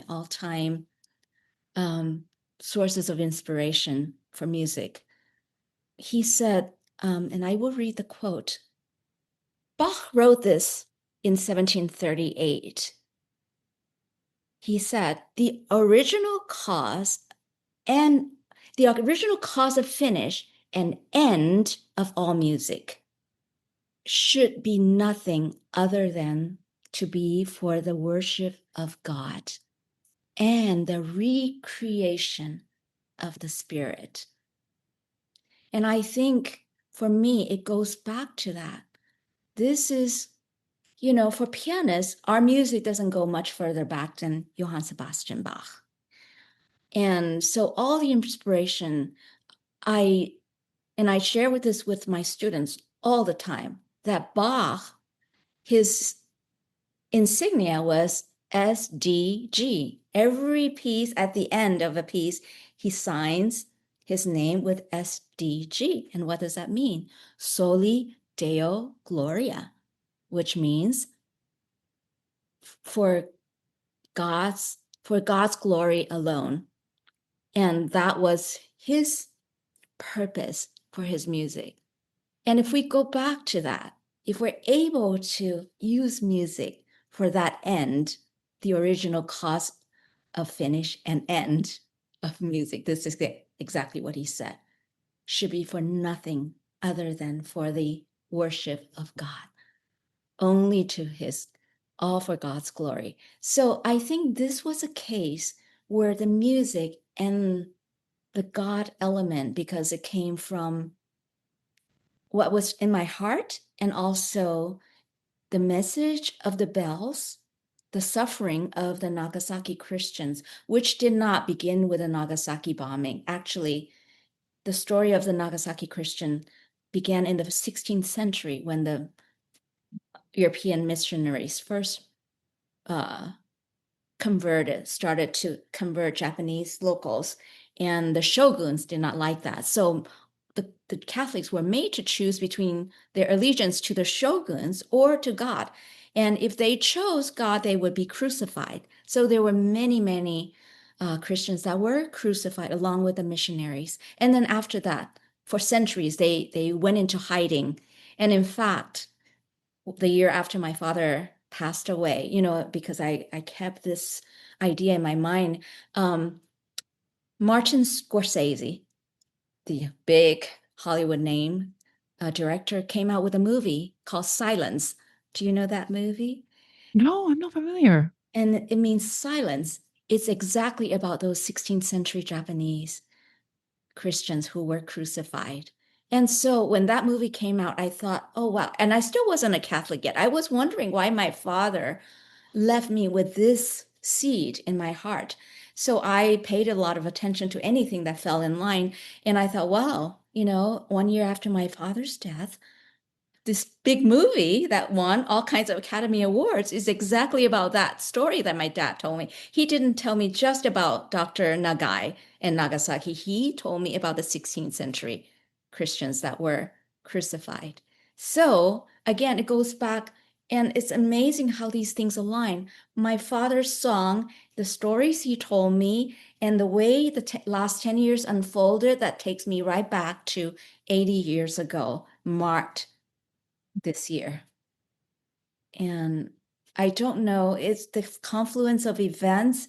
all-time sources of inspiration for music. He said, and I will read the quote. Bach wrote this in 1738. He said, the original cause of finish and end of all music should be nothing other than to be for the worship of God and the recreation of the spirit. And I think for me, it goes back to that. This is, for pianists, our music doesn't go much further back than Johann Sebastian Bach. And so all the inspiration, I share with my students all the time, that Bach, his insignia was SDG. Every piece, at the end of a piece, he signs his name with SDG. And what does that mean? Soli Deo Gloria, which means for God's glory alone. And that was his purpose for his music. And if we go back to that, if we're able to use music for that end, the original cause of finish and end of music, this is exactly what he said, should be for nothing other than for the worship of God, only to all for God's glory. So I think this was a case where the music and the God element, because it came from what was in my heart, and also the message of the bells, the suffering of the Nagasaki Christians, which did not begin with the Nagasaki bombing. Actually, the story of the Nagasaki Christian began in the 16th century when the European missionaries first started to convert Japanese locals, and the shoguns did not like that. So the Catholics were made to choose between their allegiance to the shoguns or to God. And if they chose God, they would be crucified. So there were many, many Christians that were crucified along with the missionaries. And then after that, for centuries, they went into hiding. And in fact, the year after my father passed away, because I kept this idea in my mind, Martin Scorsese, the big Hollywood name director, came out with a movie called Silence. Do you know that movie? No, I'm not familiar. And it means silence. It's exactly about those 16th century Japanese Christians who were crucified. And so when that movie came out, I thought, oh, wow. And I still wasn't a Catholic yet. I was wondering why my father left me with this seed in my heart. So I paid a lot of attention to anything that fell in line. And I thought, wow, 1 year after my father's death, this big movie that won all kinds of Academy Awards is exactly about that story that my dad told me. He didn't tell me just about Dr. Nagai and Nagasaki. He told me about the 16th century Christians that were crucified. So again, it goes back, and it's amazing how these things align. My father's song, the stories he told me, and the way the last 10 years unfolded, that takes me right back to 80 years ago, marked this year. And I don't know, it's the confluence of events.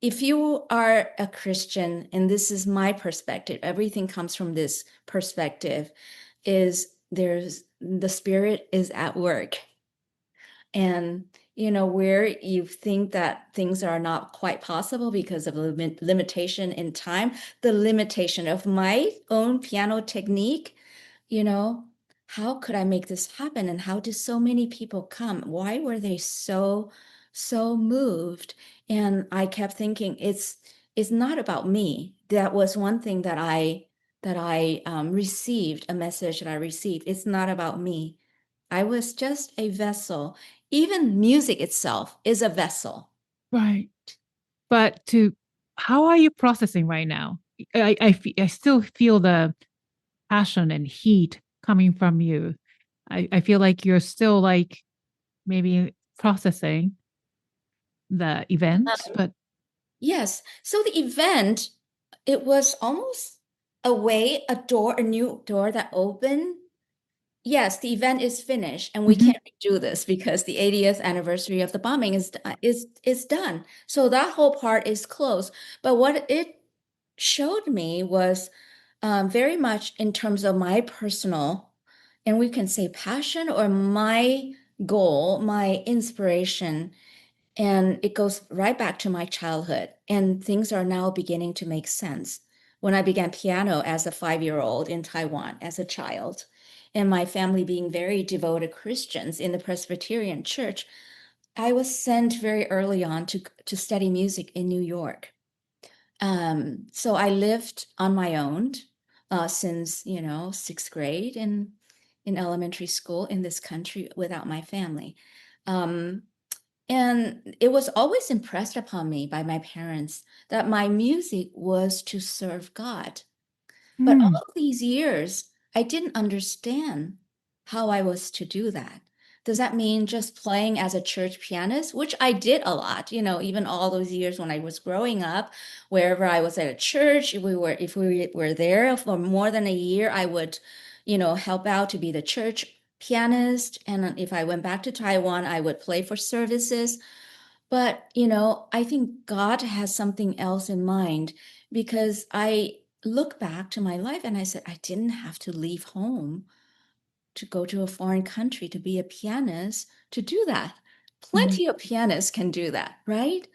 If you are a Christian, and this is my perspective, everything comes from this perspective, is there's the Spirit is at work. And where you think that things are not quite possible because of limitation in time, the limitation of my own piano technique, how could I make this happen? And how did so many people come? Why were they so moved? And I kept thinking, it's not about me. That was one thing that I received, a message that I received. It's not about me. I was just a vessel. Even music itself is a vessel. Right. But how are you processing right now? I still feel the passion and heat coming from you. I feel like you're still like maybe processing the event, but Yes. So the event, it was almost a new door that opened. Yes, the event is finished, and we can't redo this because the 80th anniversary of the bombing is done. So that whole part is closed. But what it showed me was very much in terms of my personal, and we can say passion, or my goal, my inspiration. And it goes right back to my childhood, and things are now beginning to make sense. When I began piano as a 5-year-old in Taiwan, as a child, and my family being very devoted Christians in the Presbyterian Church, I was sent very early on to study music in New York. So I lived on my own since, sixth grade in elementary school in this country without my family. Um, and it was always impressed upon me by my parents that my music was to serve God. But all these years, I didn't understand how I was to do that. Does that mean just playing as a church pianist, which I did a lot, even all those years when I was growing up, wherever I was at a church, if we were there for more than a year, I would, help out to be the church pianist. And if I went back to Taiwan, I would play for services. But, I think God has something else in mind, because I look back to my life and I said, I didn't have to leave home to go to a foreign country to be a pianist to do that. Plenty of pianists can do that, right?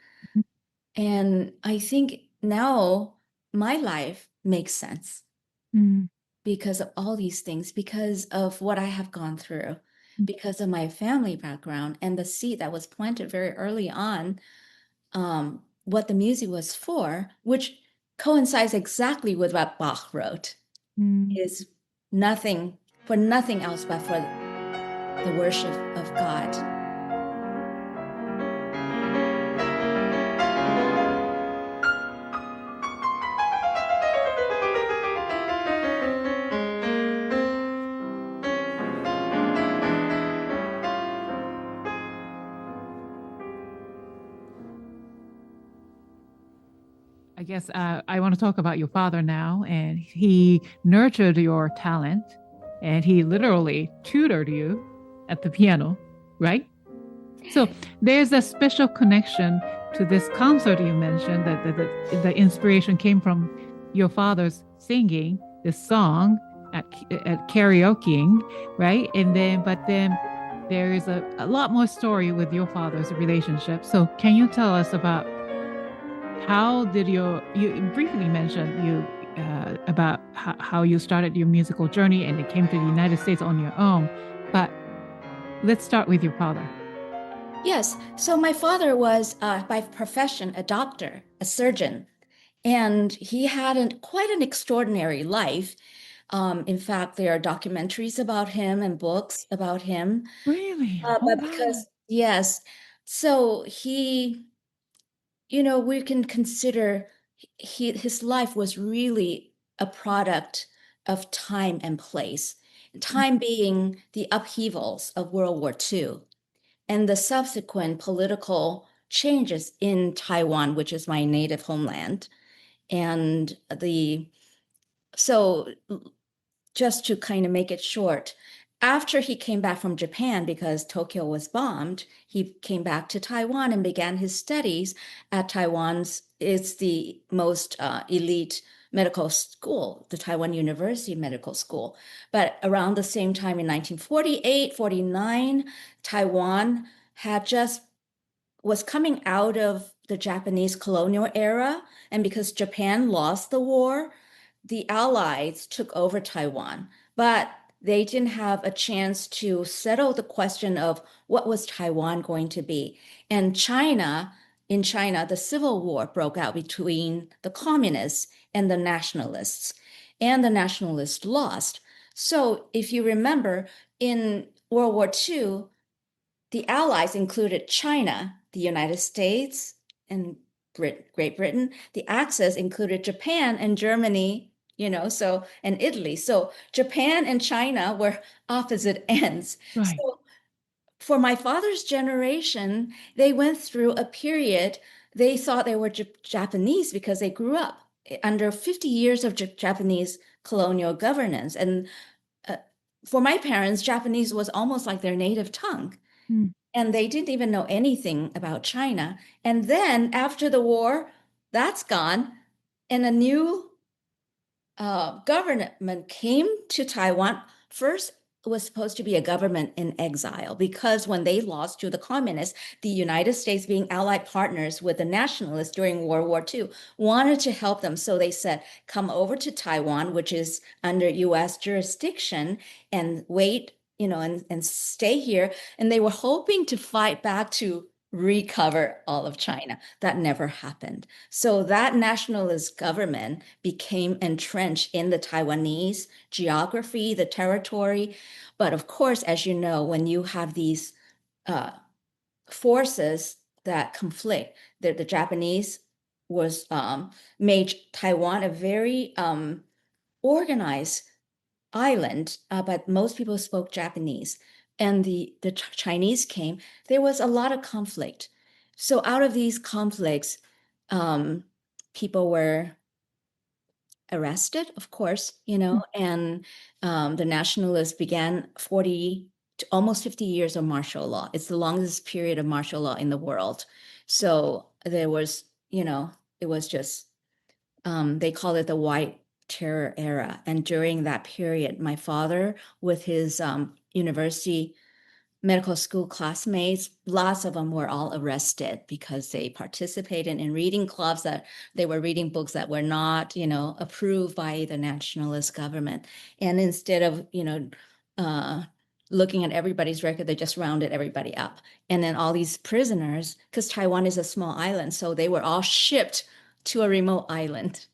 And I think now my life makes sense because of all these things, because of what I have gone through, because of my family background and the seed that was planted very early on, what the music was for, which coincides exactly with what Bach wrote, is nothing for nothing else but for the worship of God. I guess I want to talk about your father now. And he nurtured your talent, and he literally tutored you at the piano, right? So there's a special connection to this concert you mentioned, that the inspiration came from your father's singing this song at karaokeing, right? But then there is a lot more story with your father's relationship. So can you tell us about how did you briefly mentioned about how you started your musical journey and it came to the United States on your own, but let's start with your father. Yes. So my father was by profession a doctor, a surgeon, and he had quite an extraordinary life. In fact, there are documentaries about him and books about him. Really? Oh, But wow. because, yes, so we can consider his life was really a product of time and place. Time being the upheavals of World War II and the subsequent political changes in Taiwan, which is my native homeland. And so just to kind of make it short, after he came back from Japan because Tokyo was bombed, he came back to Taiwan and began his studies at Taiwan's, it's the most elite medical school, the Taiwan University Medical School. But around the same time in 1948, 49, Taiwan had just was coming out of the Japanese colonial era. And because Japan lost the war, the Allies took over Taiwan. But they didn't have a chance to settle the question of what was Taiwan going to be. And in China, the civil war broke out between the communists and the nationalists, and the nationalists lost. So if you remember, in World War II, the Allies included China, the United States, and Great Britain. The Axis included Japan and Germany, and Italy. So Japan and China were opposite ends. Right. So for my father's generation, they went through a period, they thought they were Japanese because they grew up under 50 years of Japanese colonial governance. And uh, for my parents, Japanese was almost like their native tongue, Mm. and they didn't even know anything about China. And then after the war, that's gone, and a new government came to Taiwan. First, it was supposed to be a government in exile because when they lost to the communists, the United States, being allied partners with the nationalists during World War II, wanted to help them. So they said, come over to Taiwan, which is under US jurisdiction, and wait, and stay here. And they were hoping to fight back to recover all of China. That never happened. So that nationalist government became entrenched in the Taiwanese geography, the territory. But of course, as you know, when you have these uh, forces that conflict, the Japanese was made Taiwan a very organized island, but most people spoke Japanese. And the Chinese came, there was a lot of conflict. So out of these conflicts, um, people were arrested, of course, Mm. and the nationalists began 40 to almost 50 years of martial law. It's the longest period of martial law in the world. So there was, it was just, they call it the White Terror era. And during that period, my father, with his university medical school classmates, lots of them were all arrested because they participated in reading clubs, that they were reading books that were not, approved by the nationalist government. And instead of, uh, looking at everybody's record, they just rounded everybody up. And then all these prisoners, because Taiwan is a small island, so they were all shipped to a remote island.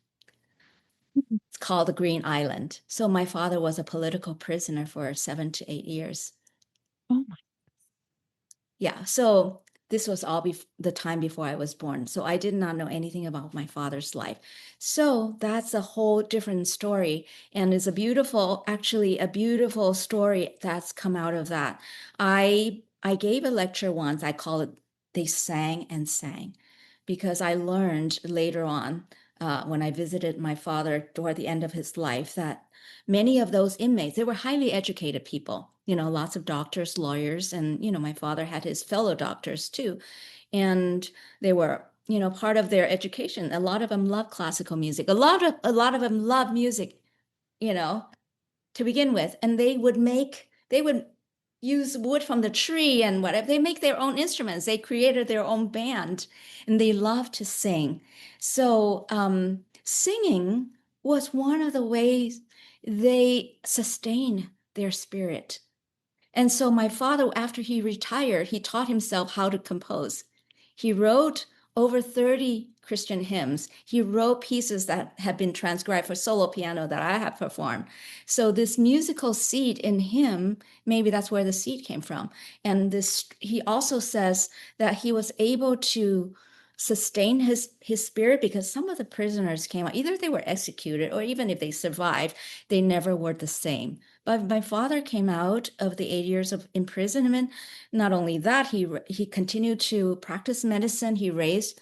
It's called the Green Island. So my father was a political prisoner for 7 to 8 years. Oh, my. Yeah, so this was all the time before I was born. So I did not know anything about my father's life. So that's a whole different story. And it's actually a beautiful story that's come out of that. I gave a lecture once, I call it They Sang and Sang, because I learned later on, when I visited my father toward the end of his life, that many of those inmates, they were highly educated people, lots of doctors, lawyers, and, my father had his fellow doctors too. And they were, part of their education. A lot of them love classical music. A lot of them love music, you know, to begin with. And they would use wood from the tree and whatever. They make their own instruments. They created their own band and they love to sing. So singing was one of the ways they sustain their spirit. And so my father, after he retired, he taught himself how to compose. He wrote over 30 Christian hymns. He wrote pieces that have been transcribed for solo piano that I have performed. So this musical seed in him, maybe that's where the seed came from. And this, he also says that he was able to sustain his spirit because some of the prisoners came out, either they were executed or even if they survived, they never were the same. But my father came out of the 8 years of imprisonment. Not only that, he continued to practice medicine. He raised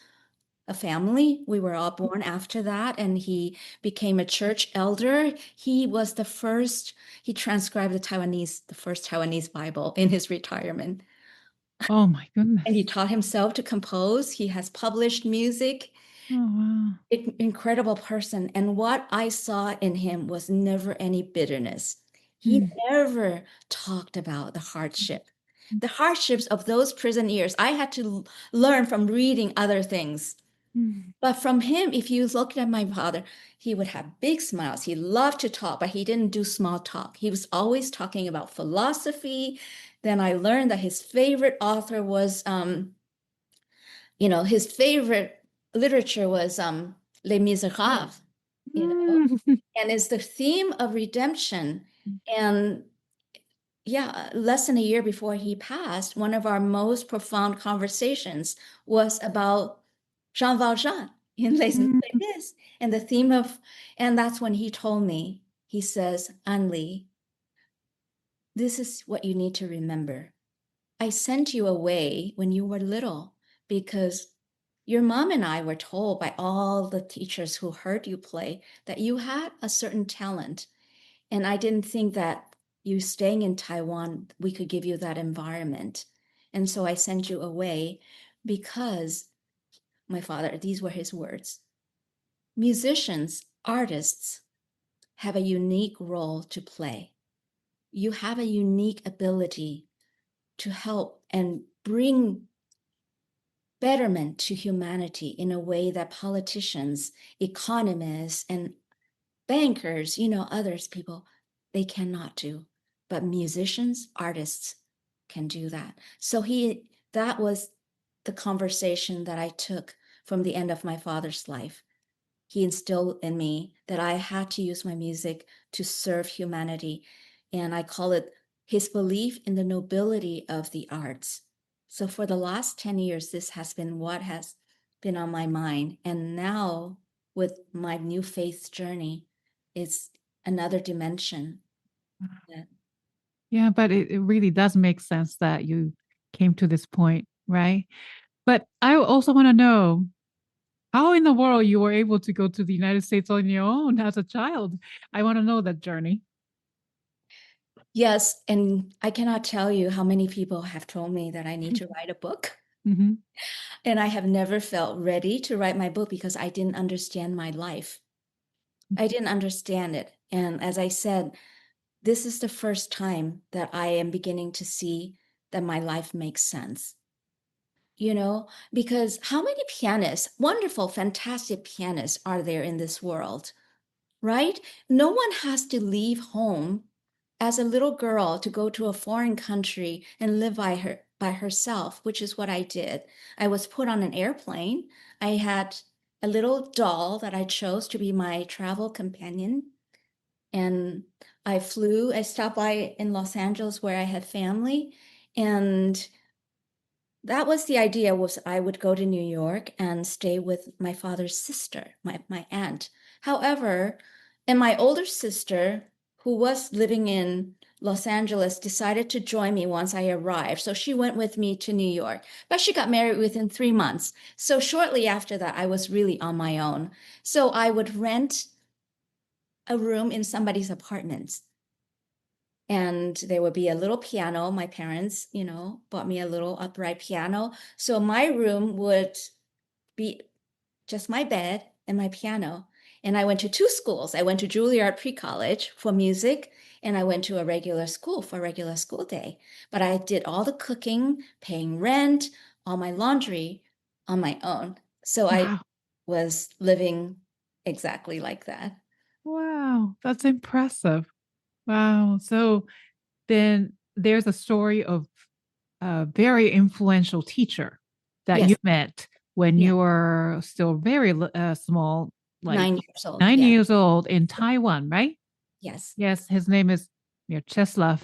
a family. We were all born after that, and he became a church elder. He was the first, he transcribed the first Taiwanese Bible in his retirement. Oh my goodness. And he taught himself to compose. He has published music. Oh wow. Incredible person. And what I saw in him was never any bitterness. He never talked about the hardship. The hardships of those prison years, I had to learn from reading other things. But from him, if you looked at my father, he would have big smiles. He loved to talk, but he didn't do small talk. He was always talking about philosophy. Then I learned that his favorite author was, his favorite literature was Les Misérables, and it's the theme of redemption. And yeah, less than a year before he passed, one of our most profound conversations was about Jean Valjean in Les Mis. And the theme of, and that's when he told me, he says, Anli, this is what you need to remember. I sent you away when you were little because your mom and I were told by all the teachers who heard you play that you had a certain talent. And I didn't think that you staying in Taiwan, we could give you that environment. And so I sent you away because my father, these were his words, musicians, artists have a unique role to play. You have a unique ability to help and bring betterment to humanity in a way that politicians, economists, and bankers, others, people, they cannot do. But musicians, artists can do that. So that was the conversation that I took from the end of my father's life. He instilled in me that I had to use my music to serve humanity. And I call it his belief in the nobility of the arts. So for the last 10 years, this has been what has been on my mind. And now with my new faith journey, it's another dimension. Yeah, but it really does make sense that you came to this point, right? But I also want to know how in the world you were able to go to the United States on your own as a child. I want to know that journey. Yes, and I cannot tell you how many people have told me that I need to write a book. Mm-hmm. And I have never felt ready to write my book because I didn't understand my life. I didn't understand it. And as I said, this is the first time that I am beginning to see that my life makes sense. Because how many pianists, wonderful, fantastic pianists, are there in this world, right? No one has to leave home as a little girl to go to a foreign country and live by herself, which is what I did. I was put on an airplane. I had a little doll that I chose to be my travel companion. And I stopped by in Los Angeles where I had family. And that was the idea, was I would go to New York and stay with my father's sister, my aunt. However, and my older sister, who was living in Los Angeles, decided to join me once I arrived. So she went with me to New York, but she got married within 3 months. So shortly after that, I was really on my own. So I would rent a room in somebody's apartment. And there would be a little piano. My parents, bought me a little upright piano. So my room would be just my bed and my piano. And I went to two schools. I went to Juilliard Pre-College for music, and I went to a regular school for regular school day. But I did all the cooking, paying rent, all my laundry on my own. So I Wow. was living exactly like that. Wow. That's impressive. Wow. So then there's a story of a very influential teacher that Yes. you met when Yeah. you were still very small, like 9 years old. 9 years old in Taiwan, right? Yes. Yes, his name is Mieczysław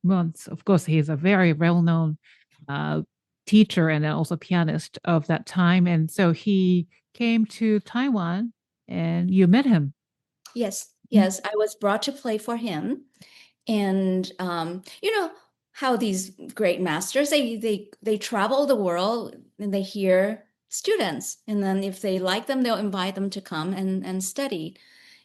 Munz. Of course, he's a very well-known uh, teacher and also pianist of that time. And so he came to Taiwan and you met him. Yes. Yes. I was brought to play for him. And you know how these great masters, they travel the world and they hear students. And then if they like them, they'll invite them to come and study.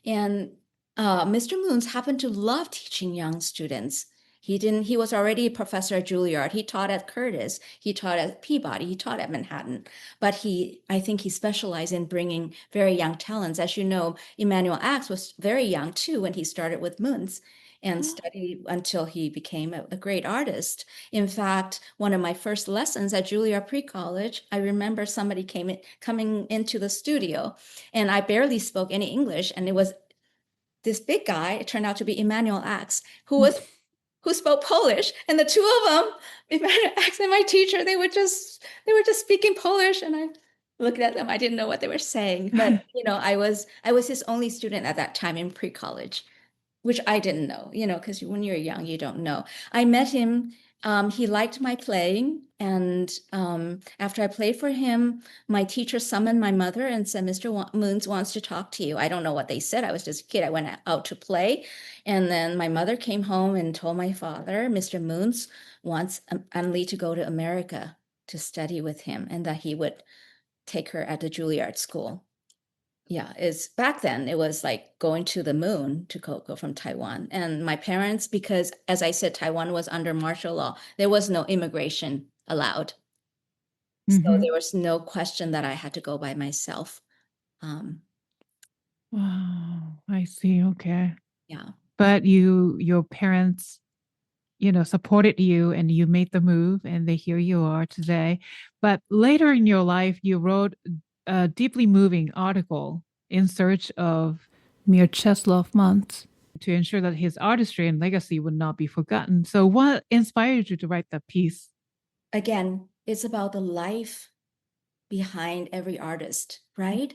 And Mr. Moons happened to love teaching young students. He was already a professor at Juilliard. He taught at Curtis. He taught at Peabody. He taught at Manhattan. But I think he specialized in bringing very young talents. As you know, Emanuel Ax was very young too when he started with Moons and studied until he became a great artist. In fact, one of my first lessons at Juilliard Pre-College, I remember somebody coming into the studio, and I barely spoke any English, and it was this big guy. It turned out to be Emanuel Ax, who spoke Polish, and the two of them, Emanuel Ax and my teacher, they were just speaking Polish, and I looked at them. I didn't know what they were saying, but I was his only student at that time in pre-college, which I didn't know, because when you're young, you don't know. I met him. He liked my playing. And after I played for him, my teacher summoned my mother and said, Mr. Moons wants to talk to you. I don't know what they said. I was just a kid. I went out to play. And then my mother came home and told my father, Mr. Moons wants Anli to go to America to study with him and that he would take her at the Juilliard school. Yeah, it's back then it was like going to the moon to go from Taiwan. And my parents, because as I said, Taiwan was under martial law, there was no immigration allowed. So there was no question that I had to go by myself. Wow, I see. Okay. Yeah. But your parents, supported you and you made the move and here you are today. But later in your life, you wrote a deeply moving article in search of Mieczysław Munz to ensure that his artistry and legacy would not be forgotten. So what inspired you to write that piece? Again, it's about the life behind every artist, right?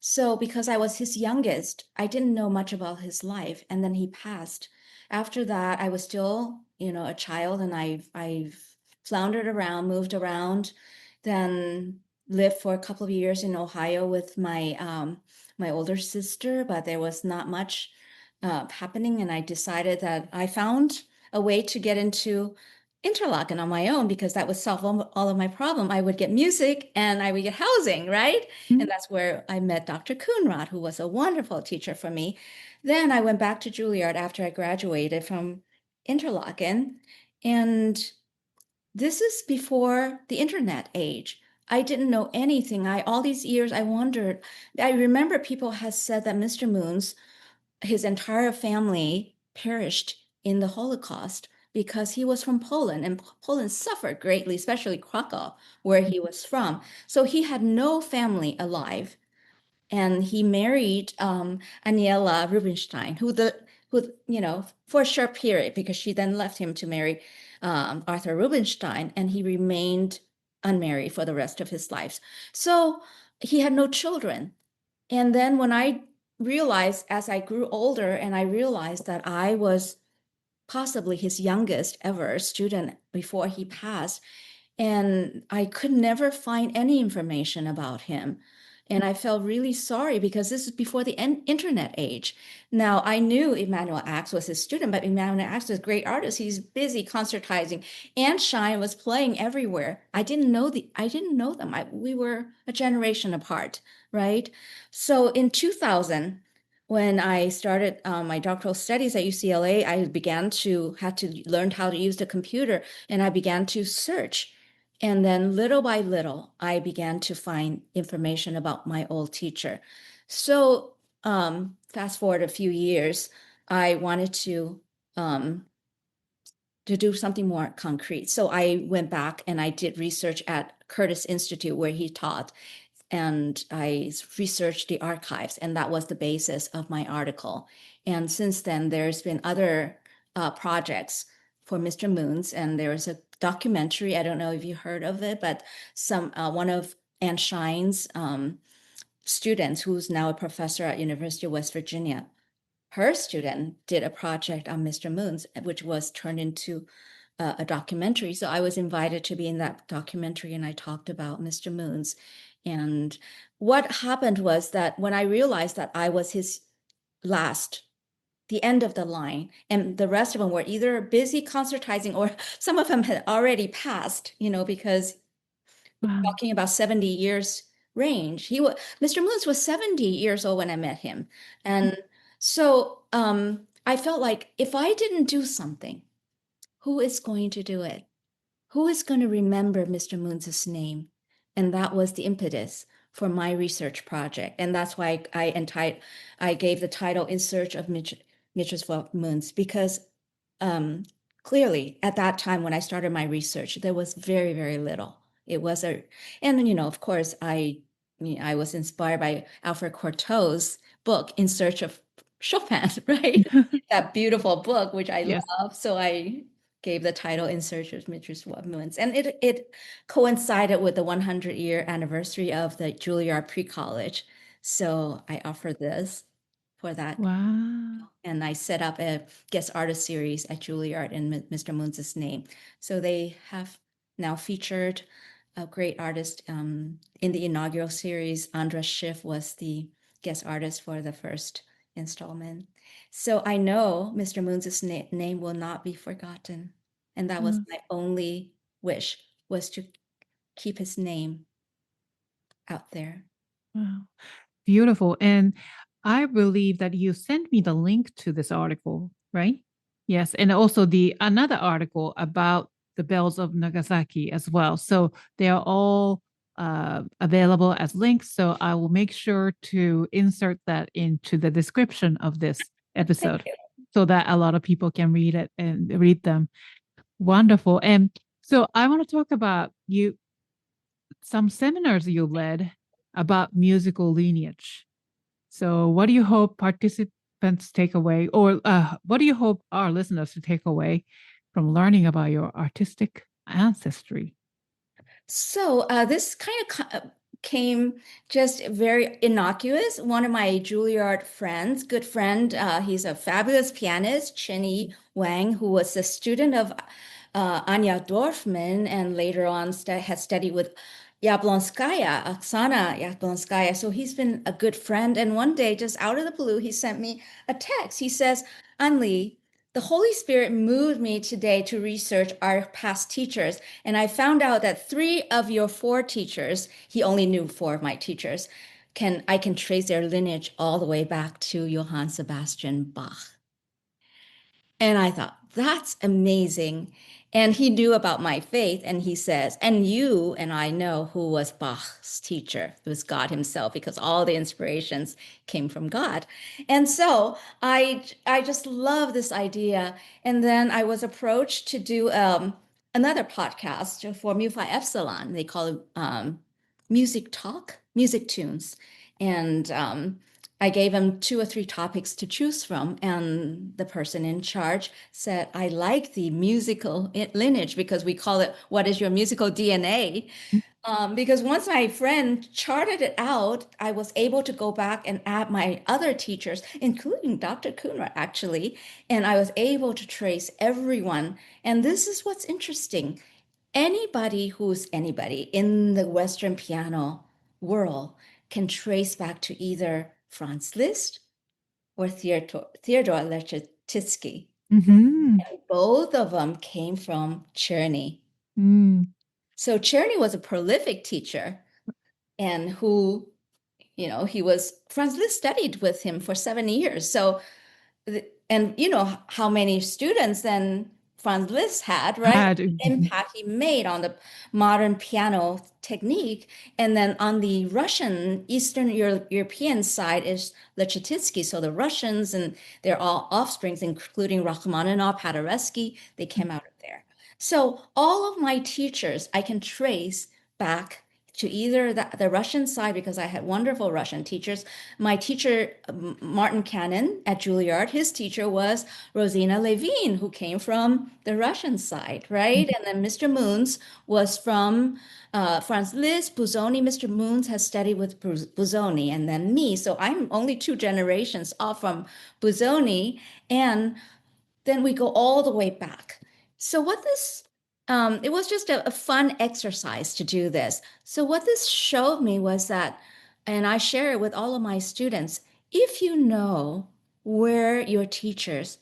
So because I was his youngest, I didn't know much about his life, and then he passed. After that, I was still, a child, and I've floundered around, moved around, then lived for a couple of years in Ohio with my older sister, but there was not much happening, and I decided that I found a way to get into Interlaken on my own because that would solve all of my problem. I would get music and I would get housing, right? And that's where I met Dr. Coonrod, who was a wonderful teacher for me. Then I went back to Juilliard after I graduated from Interlaken. And this is before the internet age. I didn't know anything. All these years I wondered. I remember people had said that Mr. Moons, his entire family perished in the Holocaust because he was from Poland, and Poland suffered greatly, especially Krakow, where he was from. So he had no family alive, and he married Aniela Rubinstein, who for a short period, because she then left him to marry Arthur Rubinstein, and he remained unmarried for the rest of his life. So he had no children. And then when I realized as I grew older and I realized that I was possibly his youngest ever student before he passed, and I could never find any information about him. And I felt really sorry because this is before the internet age. Now, I knew Emanuel Ax was his student, but Emanuel Ax is a great artist. He's busy concertizing. And Shine was playing everywhere. I didn't know them. We were a generation apart, right? So in 2000, when I started my doctoral studies at UCLA, I had to learn how to use the computer, and I began to search. And then little by little, I began to find information about my old teacher. So fast forward a few years, I wanted to do something more concrete. So I went back and I did research at Curtis Institute where he taught, and I researched the archives, and that was the basis of my article. And since then, there's been other projects for Mr. Munz, and there was a documentary. I don't know if you heard of it, but one of Anne Shine's students, who's now a professor at University of West Virginia, her student did a project on Mr. Munz, which was turned into a documentary. So I was invited to be in that documentary, and I talked about Mr. Munz. And what happened was that when I realized that I was his the end of the line, and the rest of them were either busy concertizing or some of them had already passed, because we're Wow. talking about 70 years range. Mr. Munz was 70 years old when I met him. And so I felt like if I didn't do something, who is going to do it? Who is going to remember Mr. Munz's name? And that was the impetus for my research project. And that's why I gave the title In Search of Mieczysław Munz, because clearly at that time when I started my research, there was very, very little. And of course, I was inspired by Alfred Cortot's book, In Search of Chopin, right? That beautiful book, which I Yes. love. So I gave the title In Search of Mieczysław Munz. And it coincided with the 100-year anniversary of the Juilliard Pre-College. So I offered this for that. Wow. And I set up a guest artist series at Juilliard in Mr. Munz's name. So they have now featured a great artist in the inaugural series. Andras Schiff was the guest artist for the first installment. So I know Mr. Munz's name will not be forgotten. And that was my only wish, was to keep his name out there. Wow. Beautiful. And I believe that you sent me the link to this article, right? Yes. And also another article about the Bells of Nagasaki as well. So they are all available as links. So I will make sure to insert that into the description of this episode so that a lot of people can read it and read them. Wonderful. And so I want to talk about some seminars you led about musical lineage. So, what do you hope participants take away, or what do you hope our listeners to take away from learning about your artistic ancestry? So this kind of came just very innocuous. One of my Juilliard friends, good friend, he's a fabulous pianist, Chenny Wang, who was a student of Anya Dorfman, and later on has studied with Yablonskaya, Oksana Yablonskaya. So he's been a good friend. And one day, just out of the blue, he sent me a text. He says, Anli, the Holy Spirit moved me today to research our past teachers. And I found out that 3 of your 4 teachers, he only knew 4 of my teachers, I can trace their lineage all the way back to Johann Sebastian Bach. And I thought, that's amazing. And he knew about my faith, and he says, and you and I know who was Bach's teacher. It was God himself, because all the inspirations came from God. And so I just love this idea. And then I was approached to do another podcast for Mu Phi Epsilon. They call it Music Talk, Music Tunes. And I gave him 2 or 3 topics to choose from, and the person in charge said, I like the musical lineage, because we call it, what is your musical DNA? Because once my friend charted it out, I was able to go back and add my other teachers, including Dr. Kunra, actually, and I was able to trace everyone. And this is what's interesting. Anybody who's anybody in the Western piano world can trace back to either Franz Liszt or Theodor Leschetizky. Mm-hmm. Both of them came from Czerny. Mm. So Czerny was a prolific teacher, and Franz Liszt studied with him for 7 years. So, and how many students then Franz Liszt had, right? The impact he made on the modern piano technique. And then on the Russian, Eastern European side is Leschetizky. So the Russians, and they're all offsprings, including Rachmaninoff, Paderewski, they came out of there. So all of my teachers, I can trace back to either the Russian side, because I had wonderful Russian teachers. My teacher, Martin Cannon at Juilliard, his teacher was Rosina Levine, who came from the Russian side, right? And then Mr. Munz was from Franz Liszt, Busoni. Mr. Munz has studied with Busoni, and then me. So I'm only two generations off from Busoni. And then we go all the way back. So what this it was just a fun exercise to do this. So what this showed me was that, and I share it with all of my students, if you know where your teachers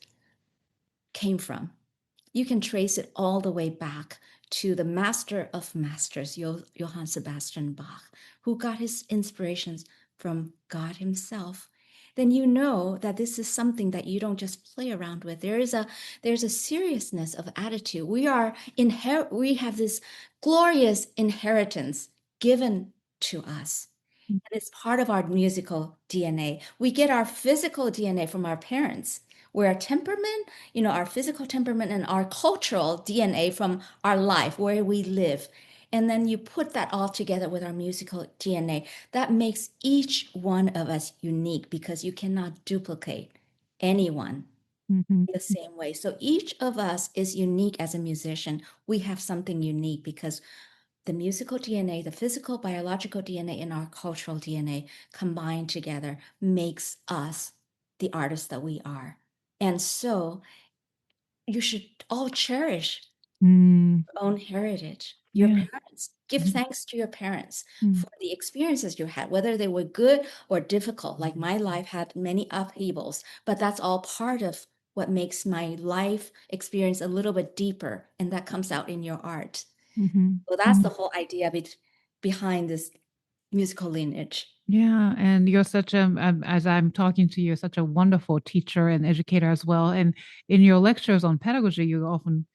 came from, you can trace it all the way back to the master of masters, Johann Sebastian Bach, who got his inspirations from God himself. Then you know that this is something that you don't just play around with. There's a seriousness of attitude. We have this glorious inheritance given to us. And it's part of our musical DNA. We get our physical DNA from our parents, where our temperament, our physical temperament and our cultural DNA from our life, where we live. And then you put that all together with our musical DNA. That makes each one of us unique because you cannot duplicate anyone the same way. So each of us is unique as a musician. We have something unique because the musical DNA, the physical, biological DNA, and our cultural DNA combined together makes us the artists that we are. And so you should all cherish your own heritage, your parents. Give thanks to your parents for the experiences you had, whether they were good or difficult. Like my life had many upheavals, but that's all part of what makes my life experience a little bit deeper, and that comes out in your art. So that's the whole idea behind this musical lineage. Yeah, and you're as I'm talking to you, you're such a wonderful teacher and educator as well. And in your lectures on pedagogy, you often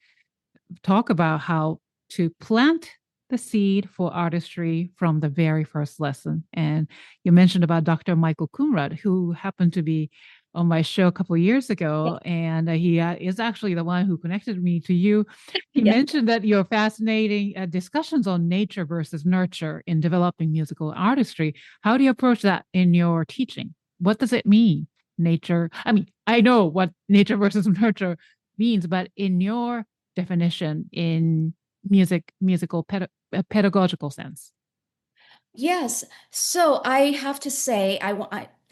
talk about how to plant the seed for artistry from the very first lesson. And you mentioned about Dr. Michael Kumrad, who happened to be on my show a couple of years ago, and he is actually the one who connected me to you. He Yeah. mentioned that your fascinating discussions on nature versus nurture in developing musical artistry. How do you approach that in your teaching? What does it mean, nature? I mean, I know what nature versus nurture means, but in your definition in musical pedagogical sense. Yes. So I have to say, I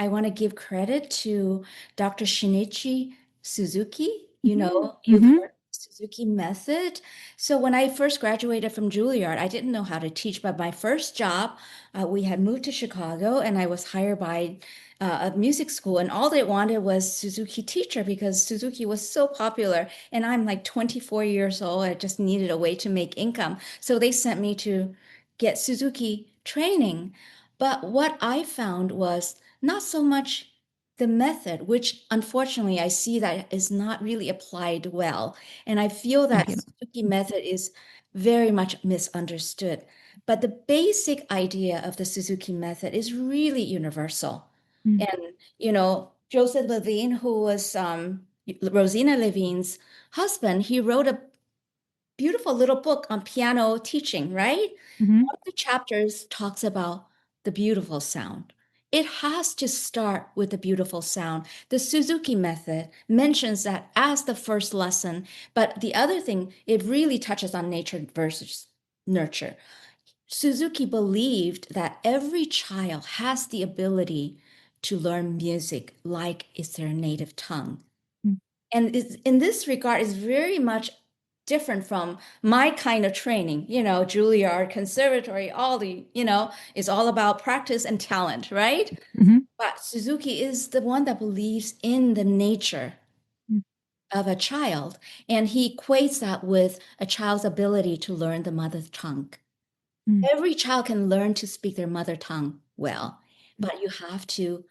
want to give credit to Dr. Shinichi Suzuki. You've heard Suzuki method. So when I first graduated from Juilliard, I didn't know how to teach, but my first job, we had moved to Chicago and I was hired by a music school, and all they wanted was Suzuki teacher because Suzuki was so popular. And I'm like 24 years old. I just needed a way to make income. So they sent me to get Suzuki training. But what I found was not so much the method, which unfortunately I see that is not really applied well. And I feel that Suzuki method is very much misunderstood. But the basic idea of the Suzuki method is really universal. And, Joseph Levine, who was Rosina Levine's husband, he wrote a beautiful little book on piano teaching, right? One of the chapters talks about the beautiful sound. It has to start with the beautiful sound. The Suzuki method mentions that as the first lesson, but the other thing, it really touches on nature versus nurture. Suzuki believed that every child has the ability to learn music like it's their native tongue. And in this regard, is very much different from my kind of training, Juilliard, conservatory, it's all about practice and talent, right? But Suzuki is the one that believes in the nature of a child, and he equates that with a child's ability to learn the mother tongue. Every child can learn to speak their mother tongue well, but you have to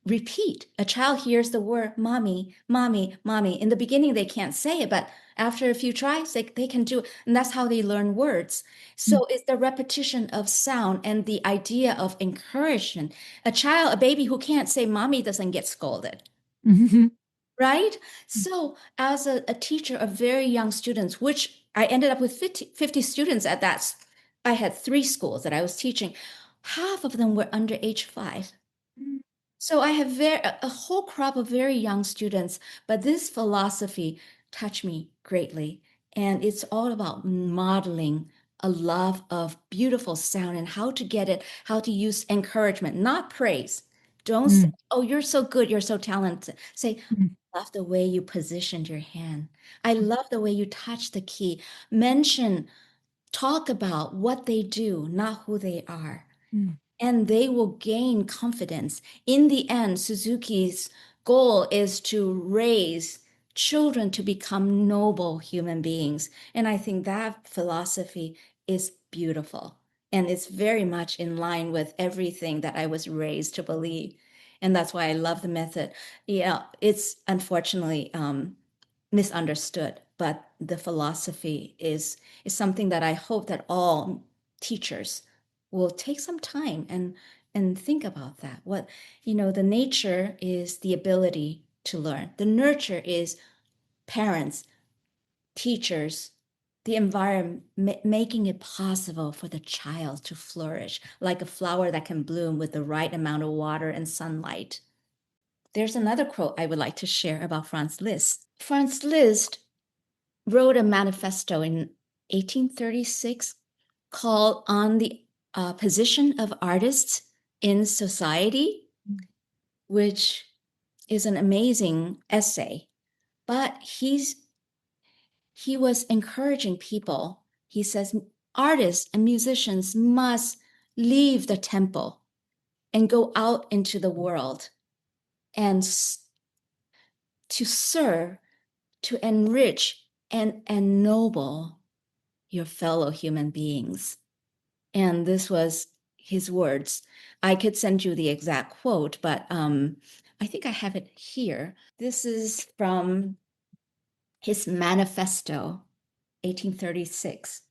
repeat. A child hears the word mommy, mommy, mommy. In the beginning, they can't say it, but after a few tries, they can do it. And that's how they learn words. So it's the repetition of sound and the idea of encouragement. A baby who can't say mommy doesn't get scolded. Right? So as a teacher of very young students, which I ended up with 50 students at that I had 3 schools that I was teaching. Half of them were under age 5. Mm. So I have a whole crop of very young students, but this philosophy touched me greatly. And it's all about modeling a love of beautiful sound and how to get it, how to use encouragement, not praise. Don't say, Mm. oh, you're so good, you're so talented. Say, Mm. I love the way you positioned your hand. I love the way you touch the key. Mention, talk about what they do, not who they are, Mm. and they will gain confidence. In the end, Suzuki's goal is to raise children to become noble human beings. And I think that philosophy is beautiful. And it's very much in line with everything that I was raised to believe. And that's why I love the method. Yeah, it's unfortunately misunderstood, but the philosophy is something that I hope that all teachers will take some time and think about that. What, the nature is the ability to learn. The nurture is parents, teachers, the environment making it possible for the child to flourish like a flower that can bloom with the right amount of water and sunlight. There's another quote I would like to share about Franz Liszt. Franz Liszt wrote a manifesto in 1836 called On the Position of Artists in Society, which is an amazing essay. But he was encouraging people. He says artists and musicians must leave the temple and go out into the world and to serve, to enrich and ennoble your fellow human beings. And this was his words. I could send you the exact quote, but I think I have it here. This is from his manifesto, 1836.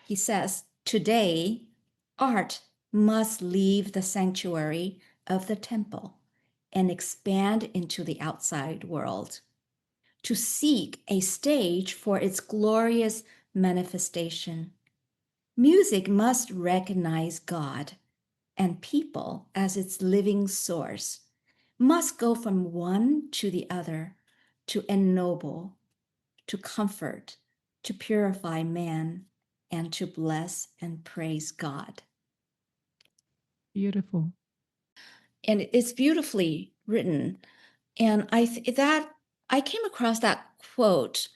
He says, today, art must leave the sanctuary of the temple and expand into the outside world to seek a stage for its glorious manifestation. Music must recognize God and people as its living source, must go from one to the other to ennoble, to comfort, to purify man, and to bless and praise God. Beautiful. And it's beautifully written. And I came across that quote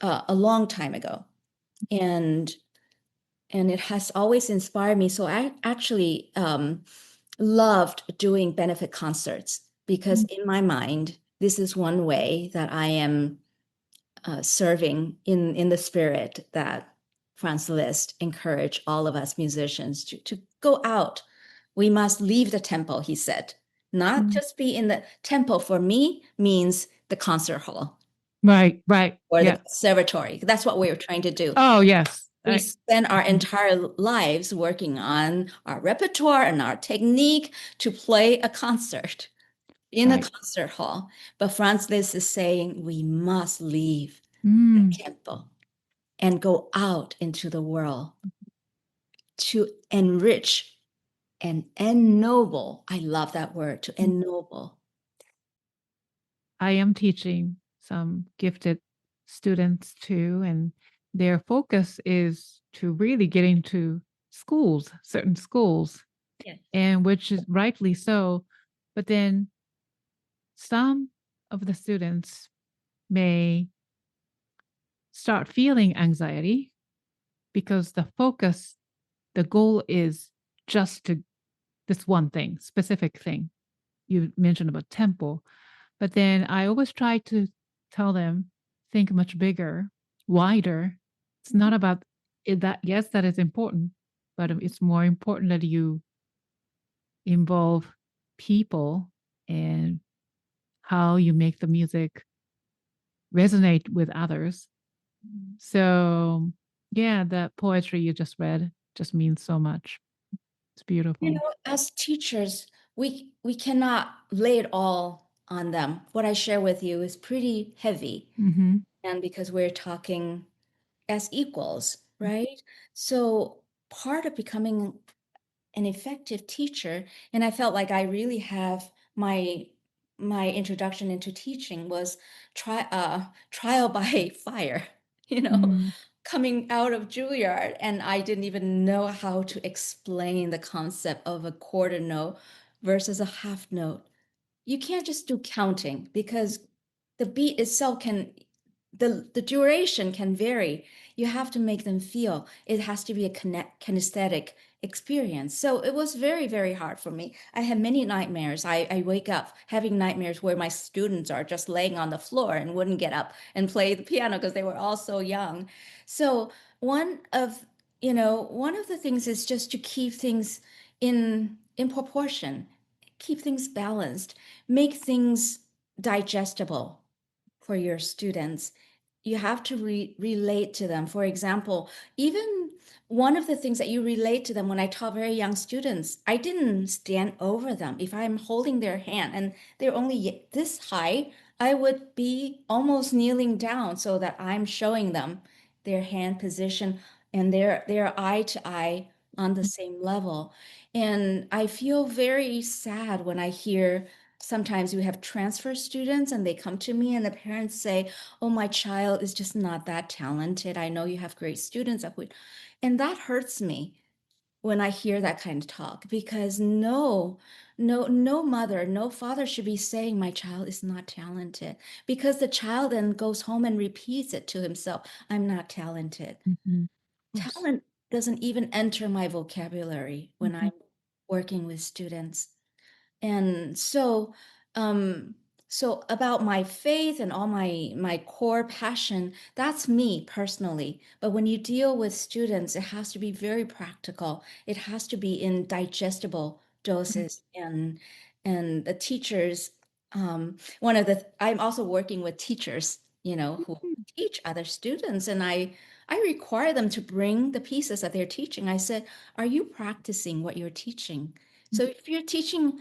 a long time ago, and it has always inspired me. So I actually loved doing benefit concerts because Mm. in my mind, this is one way that I am serving in the spirit that Franz Liszt encouraged all of us musicians to go out. We must leave the temple, he said. Not Mm. just be in the temple for me means the concert hall Right, right. or the Yeah. conservatory. That's what we were trying to do. Oh, yes. We spend our Mhm. entire lives working on our repertoire and our technique to play a concert in a Right. concert hall. But Franz Liszt is saying we must leave the Mm. temple and go out into the world to enrich and ennoble. I love that word, to ennoble. I am teaching some gifted students too, and their focus is to really get into schools, certain schools, Yes. and which is rightly so. But then some of the students may start feeling anxiety because the focus, the goal is just to this one thing, specific thing. You mentioned about temple, but then I always try to tell them, think much bigger, wider. It's not about it, that, yes, that is important, but it's more important that you involve people and how you make the music resonate with others. So, yeah, the poetry you just read just means so much. It's beautiful. As teachers, we cannot lay it all on them. What I share with you is pretty heavy. Hmm. And because we're talking as equals, right? So part of becoming an effective teacher, and I felt like I really have my introduction into teaching was trial by fire, you know, Mm, coming out of Juilliard, and I didn't even know how to explain the concept of a quarter note versus a half note. You can't just do counting because the beat itself can the duration can vary. You have to make them feel. It has to be a kinesthetic experience. So it was very, very hard for me. I had many nightmares. I wake up having nightmares where my students are just laying on the floor and wouldn't get up and play the piano because they were all so young. So one of one of the things is just to keep things in proportion, keep things balanced, make things digestible for your students. You have to relate to them. For example, even one of the things that you relate to them when I taught very young students, I didn't stand over them. If I'm holding their hand and they're only this high, I would be almost kneeling down so that I'm showing them their hand position and their eye to eye on the same level. And I feel very sad when I hear sometimes we have transfer students and they come to me and the parents say, "Oh, my child is just not that talented. I know you have great students." And that hurts me when I hear that kind of talk because no mother, no father should be saying my child is not talented because the child then goes home and repeats it to himself. I'm not talented. mhm. Of course. Talent doesn't even enter my vocabulary when Mhm, I'm working with students. And um, so about my faith and all my core passion, that's me personally. But when you deal with students, it has to be very practical. It has to be in digestible doses. And the teachers, one of the I'm also working with teachers, who mhm, teach other students, and I require them to bring the pieces that they're teaching. I said, "Are you practicing what you're teaching?" So if you're teaching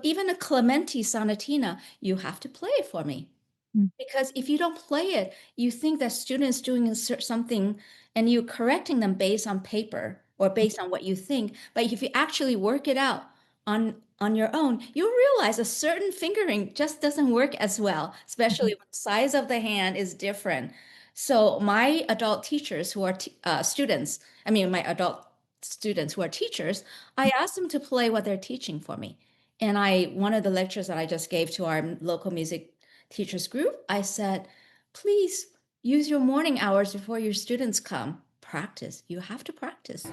even a Clementi sonatina, you have to play it for me. mhm, Because if you don't play it, you think that students doing something and you're correcting them based on paper or based on what you think. But if you actually work it out on your own, you'll realize a certain fingering just doesn't work as well, especially mhm, when the size of the hand is different. So my adult teachers who are students, I mean my adult students who are teachers, I ask them to play what they're teaching for me. And one of the lectures that I just gave to our local music teachers group, I said, "Please use your morning hours before your students come. Practice. You have to practice."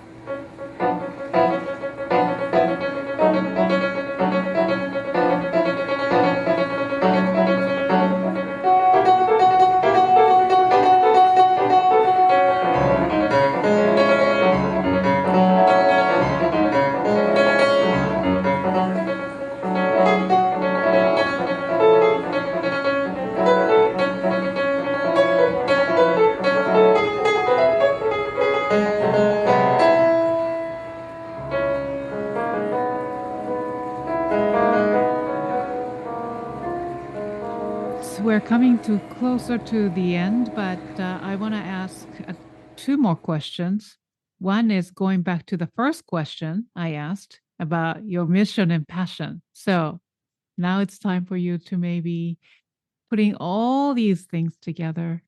So we're coming to closer to the end, but I want to ask two more questions. One is going back to the first question I asked about your mission and passion. So now it's time for you to maybe putting all these things together.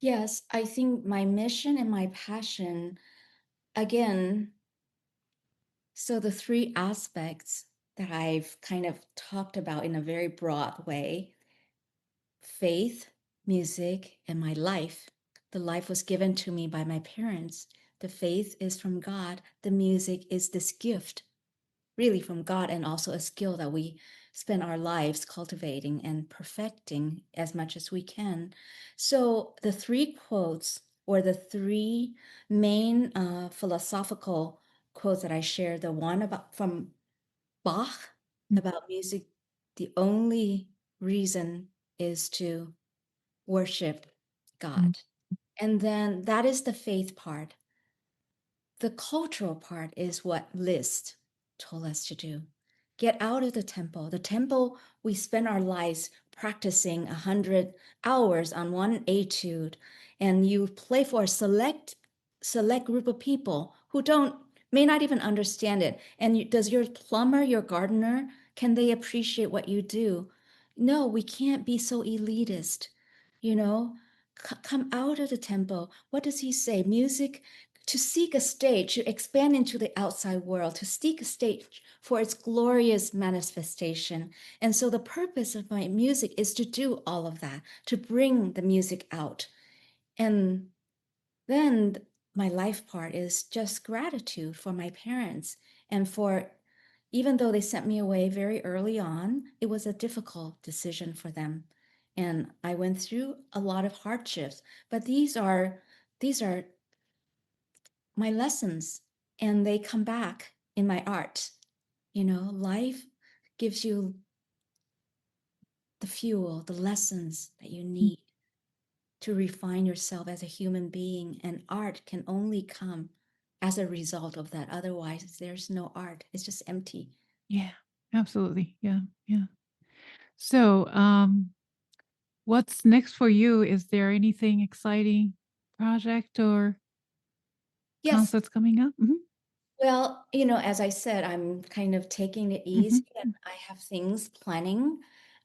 Yes, I think my mission and my passion, again, so the three aspects that I've kind of talked about in a very broad way: faith, music, and my life. The life was given to me by my parents. The faith is from God. The music is this gift, really from God, and also a skill that we spend our lives cultivating and perfecting as much as we can. So the three quotes, or the three main philosophical quotes that I shared, the one about from Bach Mm, about music, the only reason is to worship mm, God. And then that is the faith part. The cultural part is what Liszt told us to do. Get out of the temple. The temple, we spend our lives practicing 100 hours on one etude, and you play for a select group of people who may not even understand it. And does your plumber, your gardener, can they appreciate what you do? No, we can't be so elitist, you know. Come out of the temple. What does he say? Music, to seek a stage, to expand into the outside world, to seek a stage for its glorious manifestation. And so the purpose of my music is to do all of that, to bring the music out. And then my life part is just gratitude for my parents and for, even though they sent me away very early on, it was a difficult decision for them. And I went through a lot of hardships, but these are my lessons, and they come back in my art. Life gives you the fuel, the lessons that you need to refine yourself as a human being, and art can only come as a result of that. Otherwise, there's no art. It's just empty. Yeah, absolutely. Yeah, yeah. So, what's next for you? Is there anything exciting project or Yes. concerts coming up? Well, as I said, I'm kind of taking it easy, and I have things planning,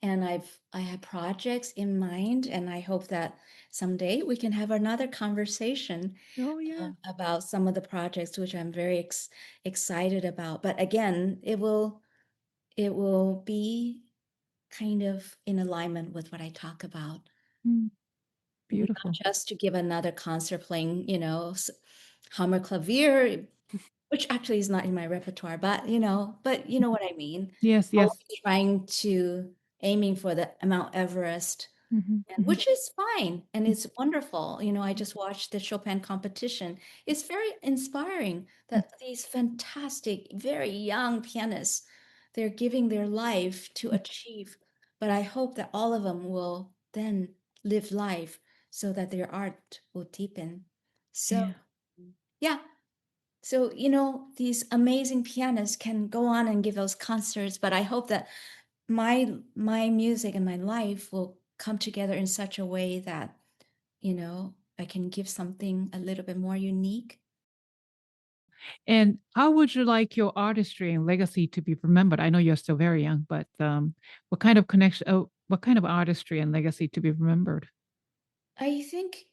and I have projects in mind, and I hope that someday we can have another conversation Oh yeah. about some of the projects which I'm very excited about. But again, it will be kind of in alignment with what I talk about. Mm, Not beautiful. just to give another concert playing, Hammer Clavier, which actually is not in my repertoire, but you know what I mean. Yes, Always yes. trying to aiming for the Mount Everest, and which is fine and it's wonderful. I just watched the Chopin competition. It's very inspiring that these fantastic, very young pianists, they're giving their life to achieve. But I hope that all of them will then live life so that their art will deepen. So, Yeah. yeah. So, these amazing pianists can go on and give those concerts, but I hope that my music and my life will come together in such a way that, I can give something a little bit more unique. And how would you like your artistry and legacy to be remembered? I know you're still very young, but what kind of connection? Oh, what kind of artistry and legacy to be remembered? I think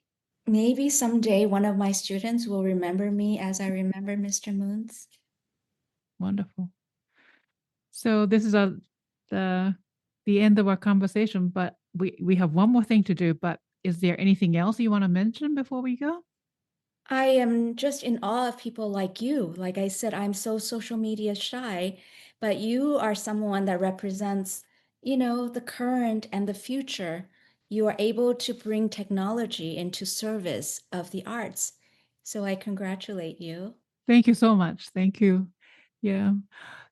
maybe someday one of my students will remember me as I remember Mr. Munz. Wonderful. So this is the the end of our conversation, but we have one more thing to do. But is there anything else you want to mention before we go? I am just in awe of people like you. Like I said, I'm so social media shy, but you are someone that represents, the current and the future. You are able to bring technology into service of the arts. So I congratulate you. Thank you so much. Thank you. Yeah.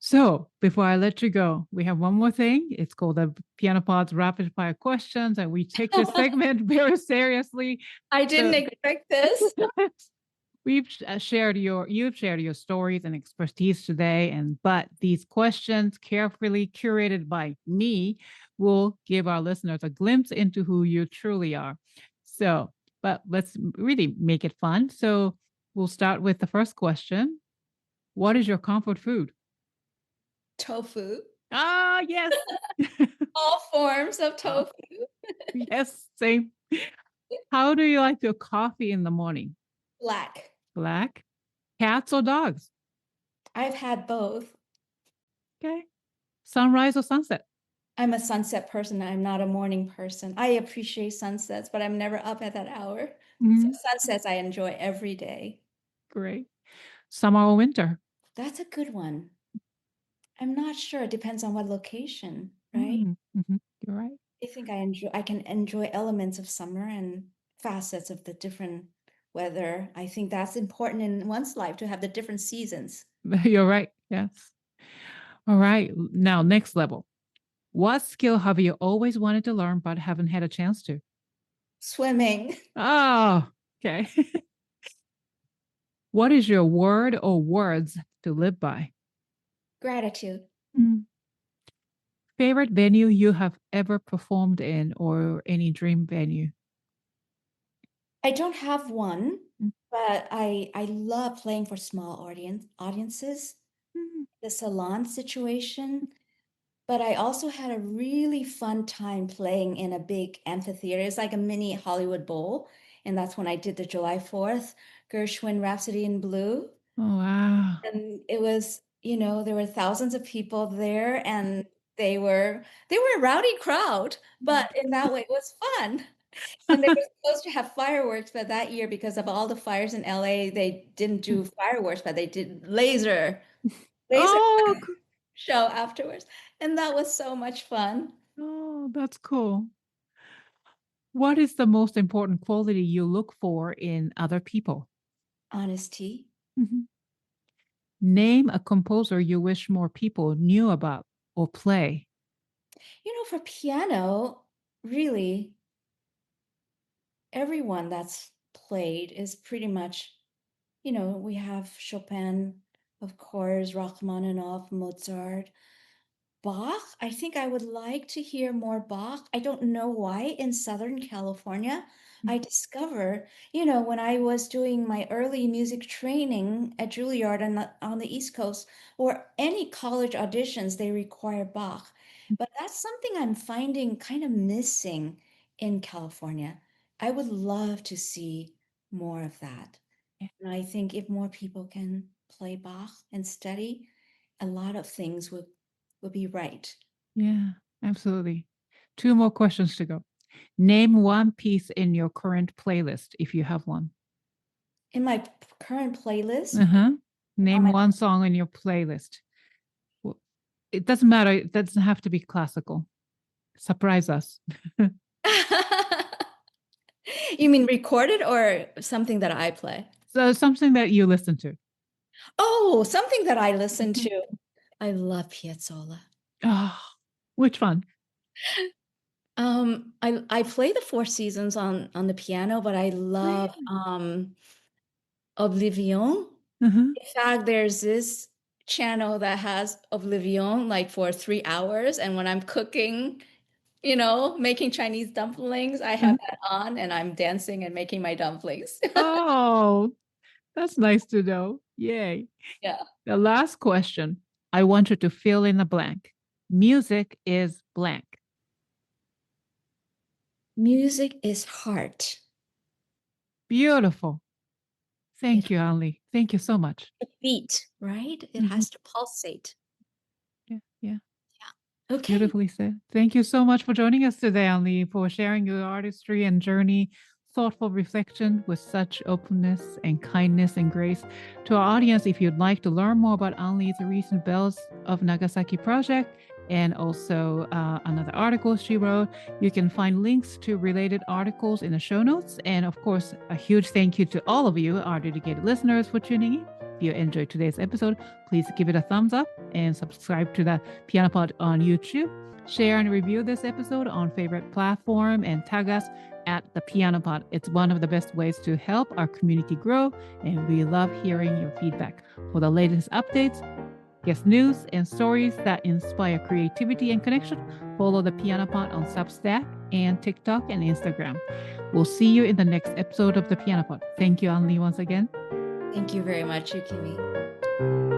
So before I let you go, we have one more thing. It's called the Piano Pod's Rapid Fire Questions, and we take this segment very seriously. I didn't So expect this. you've shared your stories and expertise today, and but these questions, carefully curated by me, will give our listeners a glimpse into who you truly are. So, but let's really make it fun. So we'll start with the first question. What is your comfort food? Tofu. Ah, yes. All forms of Ah, tofu. yes, same. How do you like your coffee in the morning? Black. Black? Cats or dogs? I've had both. Okay. Sunrise or sunset? I'm a sunset person. I'm not a morning person. I appreciate sunsets, but I'm never up at that hour. So Mhm. sunsets I enjoy every day. Great. Summer or winter? That's a good one. I'm not sure. It depends on what location, right? You're right. I think I can enjoy elements of summer and facets of the different weather. I think that's important in one's life to have the different seasons. You're right. Yes. All right. Now, next level. What skill have you always wanted to learn but haven't had a chance to? Swimming. Oh, okay. What is your word or words to live by? Gratitude. Mm. Favorite venue you have ever performed in or any dream venue? I don't have one. But I love playing for small audiences, Mhm. the salon situation. But I also had a really fun time playing in a big amphitheater. It's like a mini Hollywood Bowl. And that's when I did the July 4th Gershwin Rhapsody in Blue. Oh, wow. And it was, there were thousands of people there and they were a rowdy crowd, but in that way it was fun. And they were supposed to have fireworks, but that year, because of all the fires in LA, they didn't do fireworks, but they did laser Oh, show afterwards. And that was so much fun. oh, that's cool. What is the most important quality you look for in other people? Honesty. Mhm. Name a composer you wish more people knew about or play. For piano, really, everyone that's played is pretty much, we have Chopin, of course, Rachmaninoff, Mozart. Bach, I think I would like to hear more Bach. I don't know why in Southern California, I discovered, when I was doing my early music training at Juilliard on the East Coast, or any college auditions, they require Bach. But that's something I'm finding kind of missing in California. I would love to see more of that. And I think if more people can play Bach and study, a lot of things would be right. Yeah, absolutely. Two more questions to go. Name one piece in your current playlist if you have one. In my current playlist, Uh-huh. on Name my one song in your playlist. Well, it doesn't matter. It doesn't have to be classical. Surprise us. You mean recorded or something that I play? So something that you listen to. Oh, something that I listen Mhm. to. I love Piazzolla. Oh, which one? I play the Four Seasons on the piano, but I love Really? Oblivion. Uh-huh. In fact, there's this channel that has Oblivion like for 3 hours, and when I'm cooking, making Chinese dumplings, I have that on and I'm dancing and making my dumplings. Oh, that's nice to know. Yay. Yeah. The last question. I want you to fill in a blank. Music is blank. Music is heart. Beautiful. It Thank you, Anli. Thank you so much. has to beat, right? It Mhm. has to pulsate. Yeah, yeah. Yeah. Okay. Beautifully said. Thank you so much for joining us today, Anli, for sharing your artistry and journey, thoughtful reflection with such openness and kindness and grace. To our audience, if you'd like to learn more about Anli's recent Bells of Nagasaki project and also another article she wrote, you can find links to related articles in the show notes. And of course, a huge thank you to all of you, our dedicated listeners, for tuning in. If you enjoyed today's episode, please give it a thumbs up and subscribe to the Piano Pod on YouTube. Share and review this episode on favorite platform and tag us at the Piano Pod. It's one of the best ways to help our community grow, and we love hearing your feedback. For the latest updates, guest news, and stories that inspire creativity and connection, follow the Piano Pod on Substack and TikTok and Instagram. We'll see you in the next episode of the Piano Pod. Thank you, Anli, once again. Thank you very much, Yukimi.